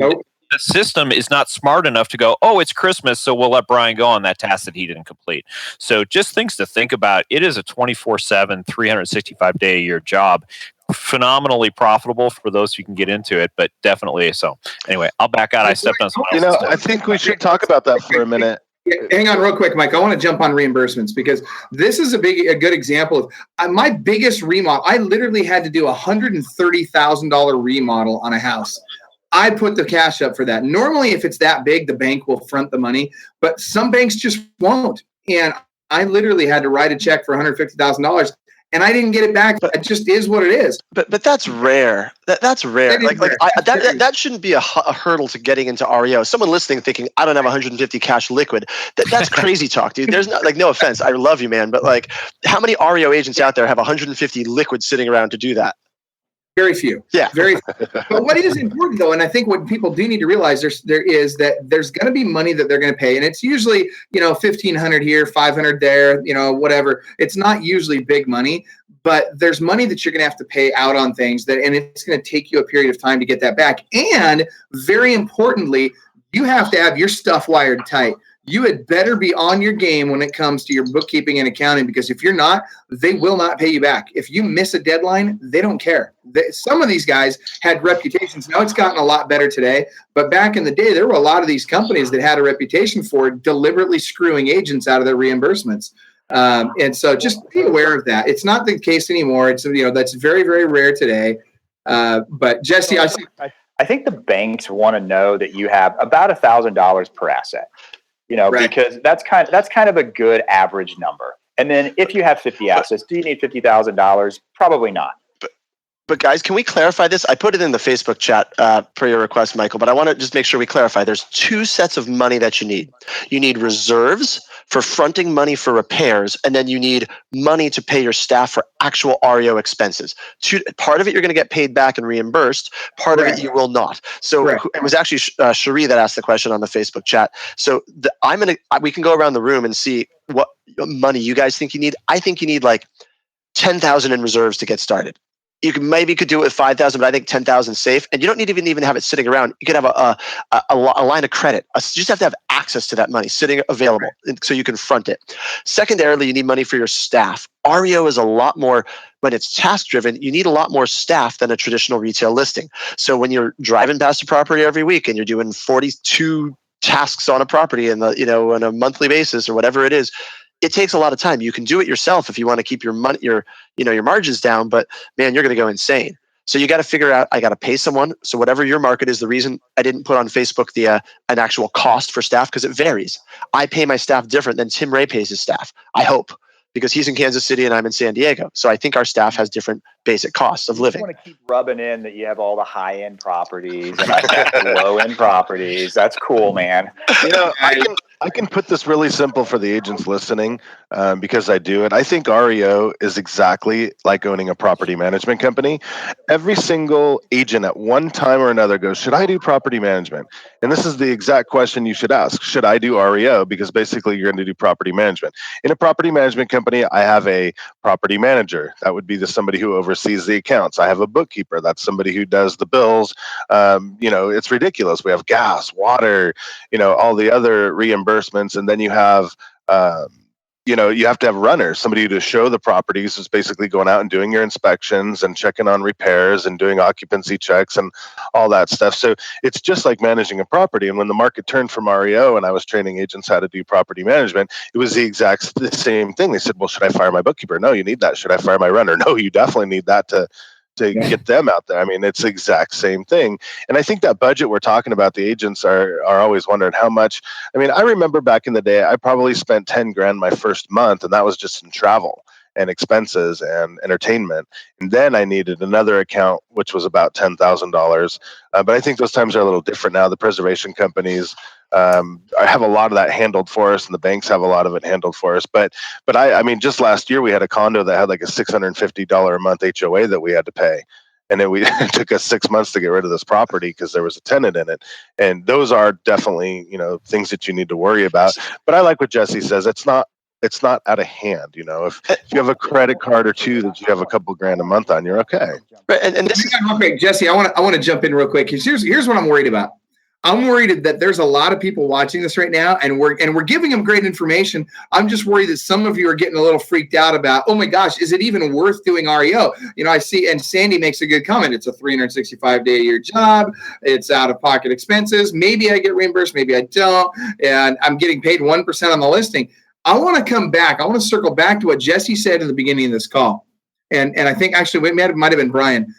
the system is not smart enough to go, oh, it's Christmas, so we'll let Brian go on that task that he didn't complete. So just things to think about. It is a 24/7, 365-day a year job. Phenomenally profitable for those who can get into it, but definitely so. Anyway, I'll back out. I stepped on someone else's I think we should talk about that for a minute. Yeah, hang on real quick, Mike. I want to jump on reimbursements because this is a good example of my biggest remodel. I literally had to do a $130,000 remodel on a house. I put the cash up for that. Normally, if it's that big, the bank will front the money, but some banks just won't. And I literally had to write a check for $150,000, and I didn't get it back. It just is what it is. But that's rare. That's rare. That shouldn't be a hurdle to getting into REO. Someone listening thinking, I don't have 150 cash liquid. That's crazy talk, dude. There's no offense. I love you, man. But how many REO agents out there have 150 liquid sitting around to do that? Very few. Yeah. Very few. But what is important, though, and I think what people do need to realize there is that there's going to be money that they're going to pay. And it's usually, $1,500 here, $500 there, whatever. It's not usually big money, but there's money that you're going to have to pay out on things and it's going to take you a period of time to get that back. And very importantly, you have to have your stuff wired tight. You had better be on your game when it comes to your bookkeeping and accounting, because if you're not, they will not pay you back. If you miss a deadline, they don't care. Some of these guys had reputations. Now it's gotten a lot better today, but back in the day, there were a lot of these companies that had a reputation for deliberately screwing agents out of their reimbursements. And so just be aware of that. It's not the case anymore. It's, that's very, very rare today. But Jesse, I think the banks want to know that you have about $1,000 per asset. Right. Because that's kind of a good average number. And then if you have 50 assets, do you need $50,000? Probably not. But guys, can we clarify this? I put it in the Facebook chat per your request, Michael, but I want to just make sure we clarify. There's two sets of money that you need. You need reserves for fronting money for repairs, and then you need money to pay your staff for actual REO expenses. Part of it you're going to get paid back and reimbursed. Part of it you will not. So it was actually Cherie that asked the question on the Facebook chat. So we can go around the room and see what money you guys think you need. I think you need like 10,000 in reserves to get started. You could do it with 5,000, but I think 10,000 safe. And you don't need to even have it sitting around. You could have a line of credit. You just have to have access to that money sitting available so you can front it. Secondarily, you need money for your staff. REO is a lot more, when it's task driven, you need a lot more staff than a traditional retail listing. So when you're driving past a property every week and you're doing 42 tasks on a property on a monthly basis or whatever it is, it takes a lot of time. You can do it yourself if you want to keep your money, your margins down, but man, you're going to go insane. So you got to figure out, I got to pay someone. So whatever your market is, the reason I didn't put on Facebook an actual cost for staff, because it varies. I pay my staff different than Tim Ray pays his staff, I hope, because he's in Kansas City and I'm in San Diego. So I think our staff has different basic costs of living. You want to keep rubbing in that you have all the high-end properties and the low-end properties. That's cool, man. I can put this really simple for the agents listening because I do it. I think REO is exactly like owning a property management company. Every single agent at one time or another goes, should I do property management? And this is the exact question you should ask. Should I do REO? Because basically you're going to do property management. In a property management company, I have a property manager. That would be somebody who oversees the accounts. I have a bookkeeper. That's somebody who does the bills. It's ridiculous. We have gas, water, all the other reimbursements. And then you have, you have to have runners, somebody to show the properties who's basically going out and doing your inspections and checking on repairs and doing occupancy checks and all that stuff. So it's just like managing a property. And when the market turned from REO and I was training agents how to do property management, it was the same thing. They said, well, should I fire my bookkeeper? No, you need that. Should I fire my runner? No, you definitely need that to get them out there. I mean, it's the exact same thing. And I think that budget we're talking about, the agents are always wondering how much. I mean, I remember back in the day, I probably spent 10 grand my first month, and that was just in travel and expenses and entertainment. And then I needed another account, which was about $10,000. But I think those times are a little different now. The preservation companies have a lot of that handled for us, and the banks have a lot of it handled for us. But I mean, just last year we had a condo that had like a $650 a month HOA that we had to pay. And then it took us 6 months to get rid of this property because there was a tenant in it. And those are definitely, things that you need to worry about. But I like what Jesse says. It's not out of hand. If you have a credit card or two that you have a couple grand a month on, you're okay. Right. And this is real quick, Jesse, I want to jump in real quick, because here's what I'm worried about. I'm worried that there's a lot of people watching this right now, and we're giving them great information. I'm just worried that some of you are getting a little freaked out about, oh my gosh, is it even worth doing REO? I see, and Sandy makes a good comment. It's a 365-day-a-year job. It's out-of-pocket expenses. Maybe I get reimbursed, maybe I don't, and I'm getting paid 1% on the listing. I want to come back. I want to circle back to what Jesse said in the beginning of this call, and I think actually it might have been Brian.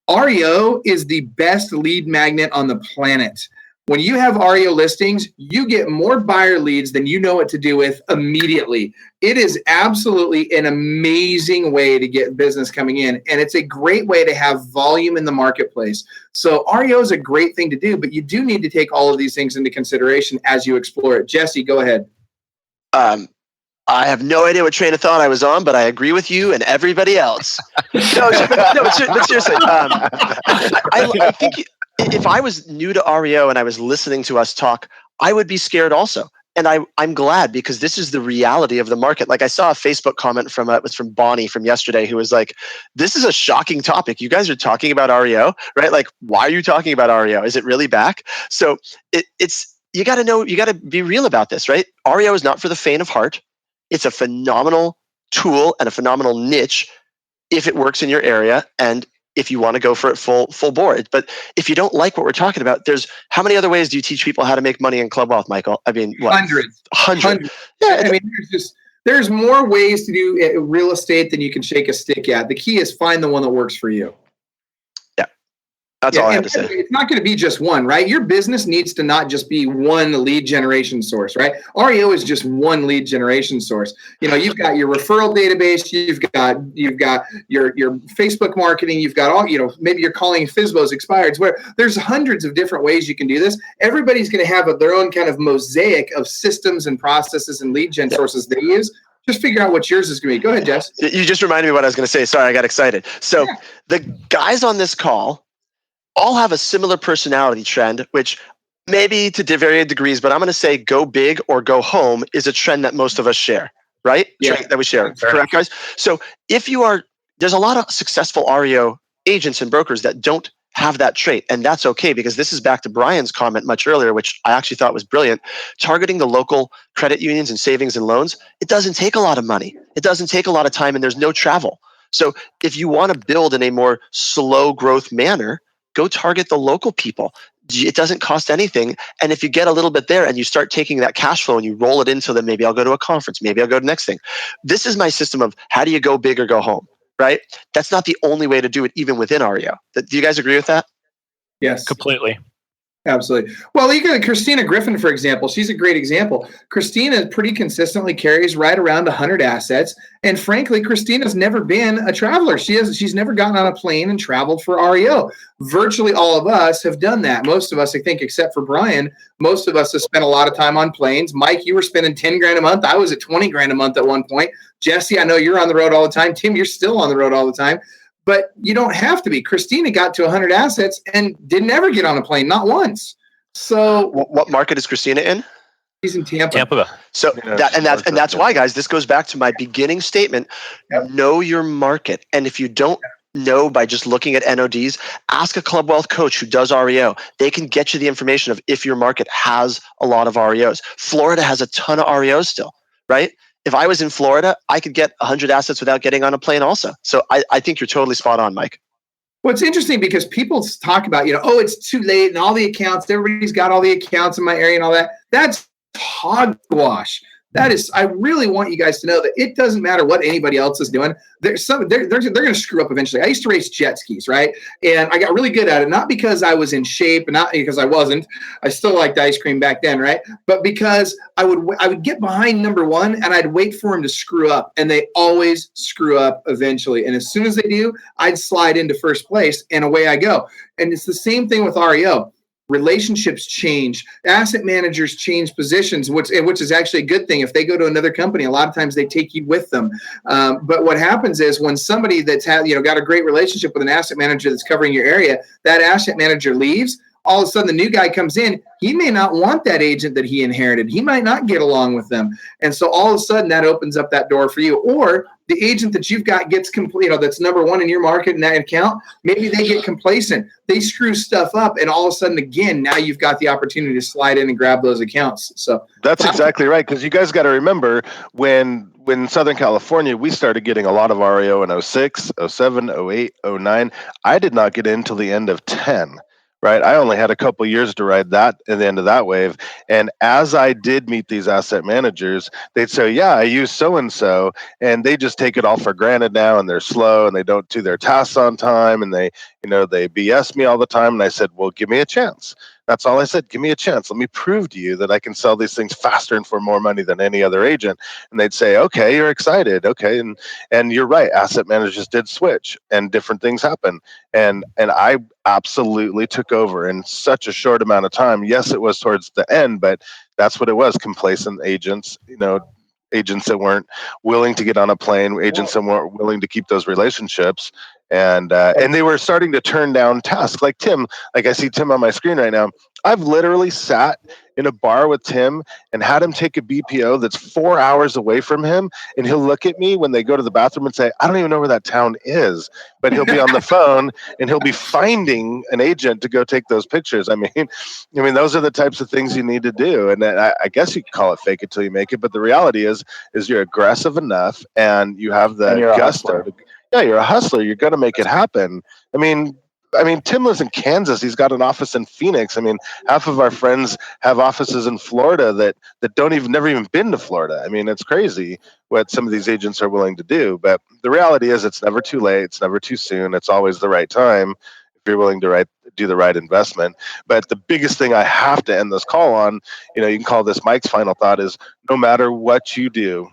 REO is the best lead magnet on the planet. When you have REO listings, you get more buyer leads than you know what to do with immediately. It is absolutely an amazing way to get business coming in, and it's a great way to have volume in the marketplace. So REO is a great thing to do, but you do need to take all of these things into consideration as you explore it. Jesse, go ahead. I have no idea what train of thought I was on, but I agree with you and everybody else. But seriously, I think if I was new to REO and I was listening to us talk, I would be scared also. And I'm glad, because this is the reality of the market. Like, I saw a Facebook comment it was from Bonnie from yesterday, who was like, this is a shocking topic. You guys are talking about REO, right? Like, why are you talking about REO? Is it really back? So you got to be real about this, right? REO is not for the faint of heart. It's a phenomenal tool and a phenomenal niche if it works in your area and if you want to go for it full board. But if you don't like what we're talking about, how many other ways do you teach people how to make money in Club Wealth, Michael? I mean, what? Hundreds. Yeah, I mean, there's more ways to do real estate than you can shake a stick at. The key is find the one that works for you. Yeah. That's all I have to say. It's not going to be just one, right? Your business needs to not just be one lead generation source, right? REO is just one lead generation source. You've got your referral database, you've got your Facebook marketing, you've got all, maybe you're calling FSBOs, expireds, where there's hundreds of different ways you can do this. Everybody's going to have their own kind of mosaic of systems and processes and lead gen sources they use. Just figure out what yours is going to be. Go ahead, Jess. You just reminded me what I was going to say. Sorry, I got excited. So the guys on this call all have a similar personality trend, which maybe to varying degrees, but I'm going to say go big or go home is a trend that most of us share, right? Yeah. Trait that we share. Correct, guys? So if you are, there's a lot of successful REO agents and brokers that don't have that trait, and that's okay, because this is back to Brian's comment much earlier, which I actually thought was brilliant. Targeting the local credit unions and savings and loans, it doesn't take a lot of money. It doesn't take a lot of time, and there's no travel. So if you want to build in a more slow growth manner, go target the local people. It doesn't cost anything. And if you get a little bit there and you start taking that cash flow and you roll it into them, maybe I'll go to a conference, maybe I'll go to the next thing. This is my system of how do you go big or go home, right? That's not the only way to do it, even within REO. Do you guys agree with that? Yes. Completely. Absolutely. Well, you got Christina Griffin, for example. She's a great example. Christina pretty consistently carries right around 100 assets. And frankly, Christina's never been a traveler. She's never gotten on a plane and traveled for REO. Virtually all of us have done that. Most of us, I think, except for Brian, most of us have spent a lot of time on planes. Mike, you were spending 10 grand a month. I was at 20 grand a month at one point. Jesse, I know you're on the road all the time. Tim, you're still on the road all the time. But you don't have to be. Christina got to 100 assets and didn't ever get on a plane, not once. So, what market is Christina in? She's in Tampa. Tampa. So that's why, guys, this goes back to my beginning statement. Yep. Know your market, and if you don't know by just looking at NODs, ask a Club Wealth coach who does REO. They can get you the information of if your market has a lot of REOs. Florida has a ton of REOs still, right? If I was in Florida, I could get 100 assets without getting on a plane also. So I think you're totally spot on, Mike. Well, it's interesting because people talk about, it's too late and all the accounts, everybody's got all the accounts in my area and all that. That's hogwash. That is, I really want you guys to know that it doesn't matter what anybody else is doing. They're going to screw up eventually. I used to race jet skis, right? And I got really good at it, not because I was in shape and not because I wasn't. I still liked ice cream back then, right? But because I would get behind number one and I'd wait for him to screw up, and they always screw up eventually. And as soon as they do, I'd slide into first place and away I go. And it's the same thing with REO. Relationships change, asset managers change positions, which is actually a good thing. If they go to another company, a lot of times they take you with them. But what happens is when somebody that's got a great relationship with an asset manager that's covering your area, that asset manager leaves, all of a sudden the new guy comes in, he may not want that agent that he inherited. He might not get along with them. And so all of a sudden that opens up that door for you. Or the agent that you've got gets complete, that's number one in your market in that account. Maybe they get complacent. They screw stuff up. And all of a sudden, again, now you've got the opportunity to slide in and grab those accounts. So that's exactly right. Because you guys got to remember when Southern California, we started getting a lot of REO in 06, 07, 08, 09. I did not get in till the end of 10. Right. I only had a couple of years to ride that at the end of that wave. And as I did meet these asset managers, they'd say, yeah, I use so-and-so, and they just take it all for granted now, and they're slow and they don't do their tasks on time, and they BS me all the time. And I said, well, give me a chance. That's all I said. Give me a chance. Let me prove to you that I can sell these things faster and for more money than any other agent. And they'd say, okay, you're excited. Okay. And you're right. Asset managers did switch and different things happen. And I absolutely took over in such a short amount of time. Yes, it was towards the end, but that's what it was. Complacent agents, agents that weren't willing to get on a plane, agents that weren't willing to keep those relationships. And they were starting to turn down tasks like Tim. Like I see Tim on my screen right now. I've literally sat in a bar with Tim and had him take a BPO that's 4 hours away from him. And he'll look at me when they go to the bathroom and say, I don't even know where that town is. But he'll be on the phone and he'll be finding an agent to go take those pictures. I mean, those are the types of things you need to do. And I guess you could call it fake it till you make it. But the reality is you're aggressive enough and you have the gusto. Yeah, you're a hustler. You're going to make it happen. I mean, Tim lives in Kansas. He's got an office in Phoenix. I mean, half of our friends have offices in Florida that never even been to Florida. I mean, it's crazy what some of these agents are willing to do. But the reality is it's never too late. It's never too soon. It's always the right time. you're willing to do the right investment. But the biggest thing I have to end this call on, you can call this Mike's final thought, is no matter what you do,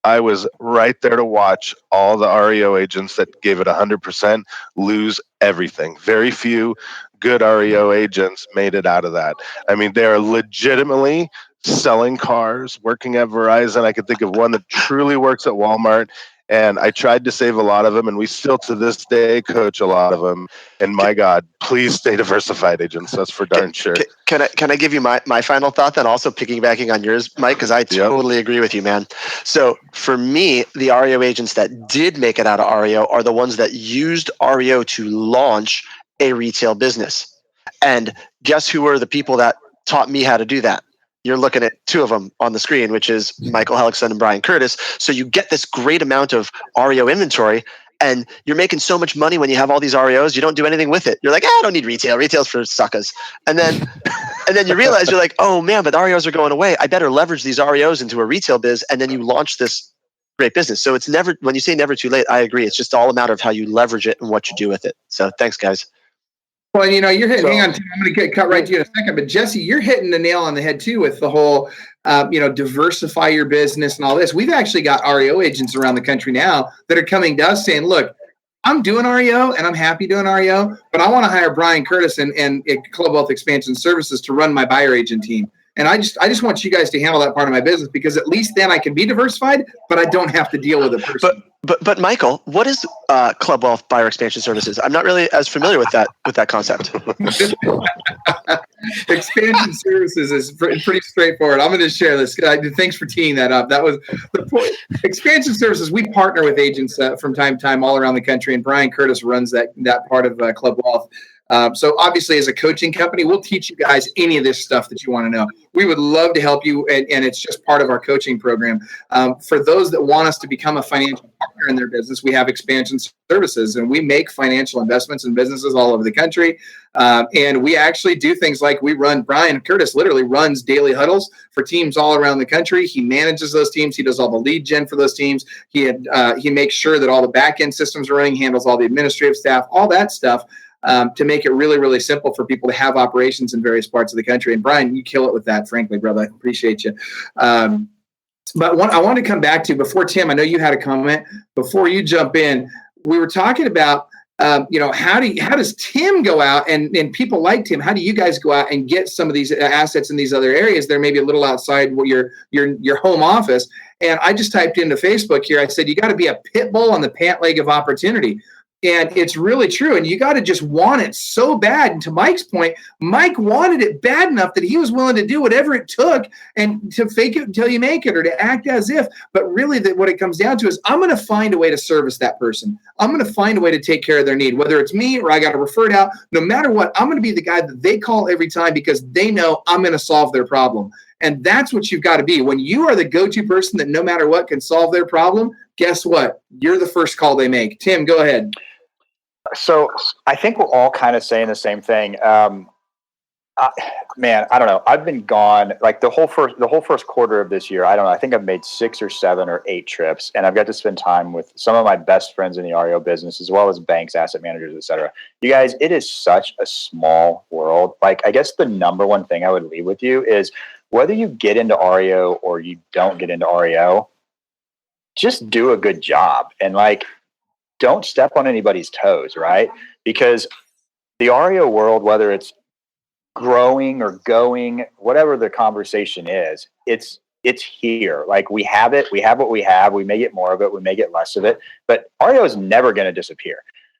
I was right there to watch all the REO agents that gave it 100% lose everything. Very few good REO agents made it out of that. I mean, they are legitimately selling cars, working at Verizon. I could think of one that truly works at Walmart. And I tried to save a lot of them, and we still to this day coach a lot of them. And my God, please stay diversified, agents. That's for darn sure. Can I give you my final thought then, also piggybacking on yours, Mike, because I totally agree with you, man. So for me, the REO agents that did make it out of REO are the ones that used REO to launch a retail business. And guess who were the people that taught me how to do that? You're looking at two of them on the screen, which is Michael Hellickson and Brian Curtis. So you get this great amount of REO inventory, and you're making so much money when you have all these REOs, you don't do anything with it. You're like, I don't need retail. Retail's for suckers. And then you realize you're like, oh man, but REOs are going away. I better leverage these REOs into a retail biz. And then you launch this great business. So it's never, when you say never too late, I agree. It's just all a matter of how you leverage it and what you do with it. So thanks, guys. Well, you're hitting, hang on, Tim, I'm going to cut right to you in a second, but Jesse, you're hitting the nail on the head too with the whole, diversify your business and all this. We've actually got REO agents around the country now that are coming to us saying, look, I'm doing REO and I'm happy doing REO, but I want to hire Brian Curtis and Club Wealth Expansion Services to run my buyer agent team. And I just want you guys to handle that part of my business, because at least then I can be diversified, but I don't have to deal with a person. But Michael, what is Club Wealth Buyer Expansion Services? I'm not really as familiar with that concept. Expansion Services is pretty straightforward. I'm going to share this. Thanks for teeing that up. That was the point. Expansion Services, we partner with agents from time to time all around the country, and Brian Curtis runs that part of Club Wealth. So obviously, as a coaching company, we'll teach you guys any of this stuff that you want to know. We would love to help you, and it's just part of our coaching program. For those that want us to become a financial partner in their business, we have Expansion Services, and we make financial investments in businesses all over the country. And we actually do things like Brian Curtis literally runs daily huddles for teams all around the country. He manages those teams. He does all the lead gen for those teams. He makes sure that all the back end systems are running, handles all the administrative staff, all that stuff. To make it really, really simple for people to have operations in various parts of the country. And Brian, you kill it with that, frankly, brother. I appreciate you. But I want to come back to, before Tim, I know you had a comment. Before you jump in, we were talking about, how does Tim go out and people like Tim, how do you guys go out and get some of these assets in these other areas? They're maybe a little outside your home office. And I just typed into Facebook here. I said, you got to be a pit bull on the pant leg of opportunity. And it's really true. And you got to just want it so bad. And to Mike's point, Mike wanted it bad enough that he was willing to do whatever it took and to fake it until you make it, or to act as if. But really, what it comes down to is, I'm going to find a way to service that person. I'm going to find a way to take care of their need, whether it's me or I got to refer it out. No matter what, I'm going to be the guy that they call every time, because they know I'm going to solve their problem. And that's what you've got to be. When you are the go-to person that no matter what can solve their problem, guess what? You're the first call they make. Tim, go ahead. So I think we're all kind of saying the same thing. I don't know. I've been gone like the whole first quarter of this year. I don't know. I think I've made 6 or 7 or 8 trips, and I've got to spend time with some of my best friends in the REO business, as well as banks, asset managers, et cetera. You guys, it is such a small world. Like, I guess the number one thing I would leave with you is, whether you get into REO or you don't get into REO, just do a good job, and don't step on anybody's toes, right? Because the REO world, whether it's growing or going, whatever the conversation is, it's here. Like, we have it. We have what we have. We may get more of it. We may get less of it. But REO is never going to disappear.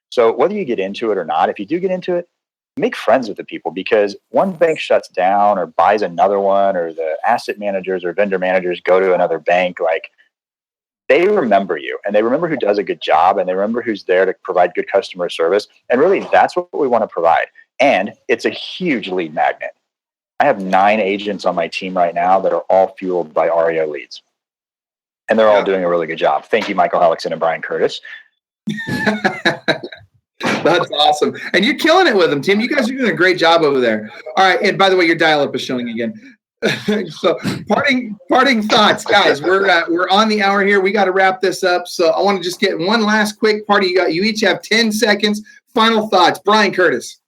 So whether you get into it or not, if you do get into it, make friends with the people, because one bank shuts down or buys another one, or the asset managers or vendor managers go to another bank, they remember you, and they remember who does a good job, and they remember who's there to provide good customer service. And really, that's what we want to provide. And it's a huge lead magnet. I have 9 agents on my team right now that are all fueled by REO leads. And they're all doing a really good job. Thank you, Michael Hellickson and Brian Curtis. That's awesome. And you're killing it with them, Tim. You guys are doing a great job over there. All right. And by the way, your dial-up is showing again. So parting thoughts, guys. We're on the hour here. We got to wrap this up. So I want to just get one last quick party. You each have 10 seconds Final thoughts, Brian Curtis.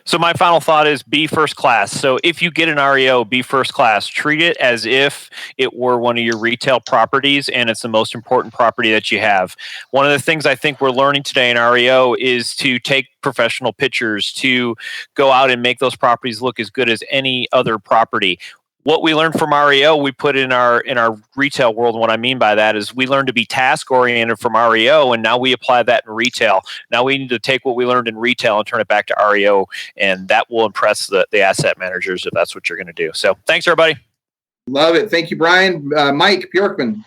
So my final thought is be first class. So if you get an REO, be first class. Treat it as if it were one of your retail properties and it's the most important property that you have. One of the things I think we're learning today in REO is to take professional pictures, to go out and make those properties look as good as any other property. What we learned from REO, we put in our retail world. And what I mean by that is we learned to be task oriented from REO, and now we apply that in retail. Now we need to take what we learned in retail and turn it back to REO, and that will impress the asset managers if that's what you're going to do. So thanks, everybody. Love it. Thank you, Brian. Mike Bjorkman.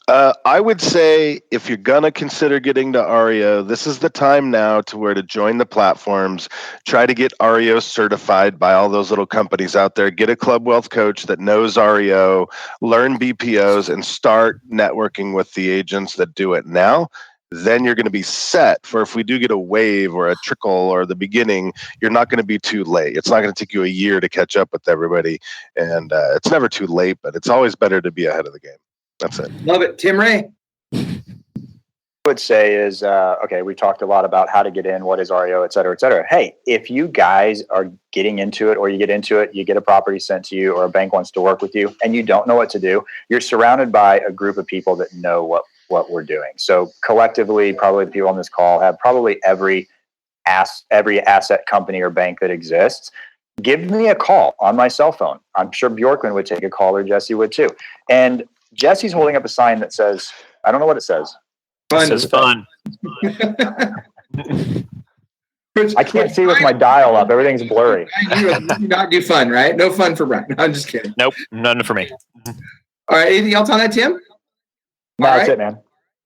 I would say if you're going to consider getting to REO, this is the time now to join the platforms, try to get REO certified by all those little companies out there, get a Club Wealth coach that knows REO, learn BPOs, and start networking with the agents that do it now. Then you're going to be set for if we do get a wave or a trickle or the beginning, you're not going to be too late. It's not going to take you a year to catch up with everybody. And it's never too late, but it's always better to be ahead of the game. That's it. Love it. Tim Ray. I would say is, okay, we talked a lot about how to get in, what is REO, et cetera, et cetera. Hey, if you guys are getting into it or you get into it, you get a property sent to you or a bank wants to work with you and you don't know what to do, you're surrounded by a group of people that know what we're doing. So collectively, probably the people on this call have probably every asset company or bank that exists. Give me a call on my cell phone. I'm sure Bjorkman would take a call or Jesse would too. And Jesse's holding up a sign that says, I don't know what it says. Fun. It says fun. I can't see with my dial up. Everything's blurry. You do not do fun, right? No fun for Brian. I'm just kidding. Nope, none for me. All right. Anything else on that, Tim? No, that's it, man.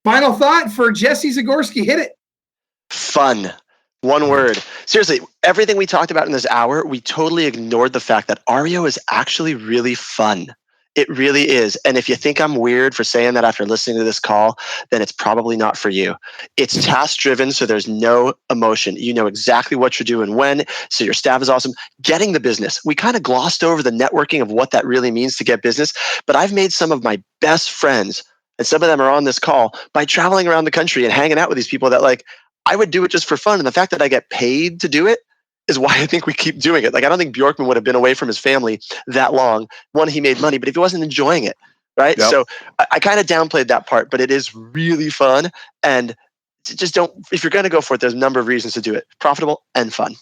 Final thought for Jesse Zagorski. Hit it. Fun. One word. Seriously, everything we talked about in this hour, we totally ignored the fact that REO is actually really fun. It really is. And if you think I'm weird for saying that after listening to this call, then it's probably not for you. It's task driven, so there's no emotion. You know exactly what you're doing when, so your staff is awesome. Getting the business. We kind of glossed over the networking of what that really means to get business, but I've made some of my best friends, and some of them are on this call, by traveling around the country and hanging out with these people that I would do it just for fun. And the fact that I get paid to do it is why I think we keep doing it. I don't think Bjorkman would have been away from his family that long. One, he made money, but if he wasn't enjoying it, right? Yep. So I kind of downplayed that part, but it is really fun. And just if you're going to go for it, there's a number of reasons to do it. Profitable and fun.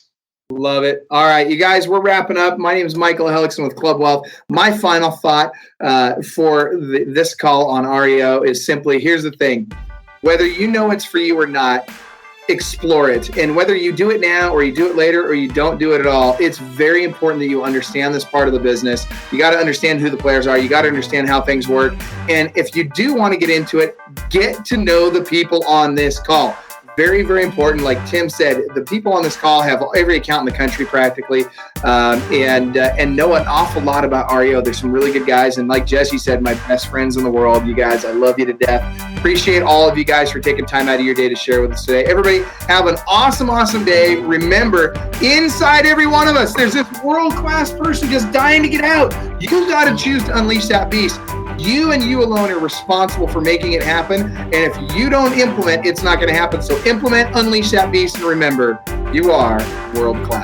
Love it. All right, you guys, we're wrapping up. My name is Michael Hellickson with Club Wealth. My final thought for this call on REO is simply, here's the thing. Whether you know it's for you or not, explore it. And whether you do it now or you do it later or you don't do it at all, it's very important that you understand this part of the business. You got to understand who the players are. You got to understand how things work. And if you do want to get into it, get to know the people on this call. Very, very important. Like Tim said, the people on this call have every account in the country practically, and know an awful lot about REO. There's some really good guys. And like Jesse said, my best friends in the world, you guys, I love you to death. Appreciate all of you guys for taking time out of your day to share with us today. Everybody have an awesome, awesome day. Remember, inside every one of us, there's this world-class person just dying to get out. You got to choose to unleash that beast. You and you alone are responsible for making it happen. And if you don't implement, it's not going to happen. So implement, unleash that beast, and remember, you are world-class.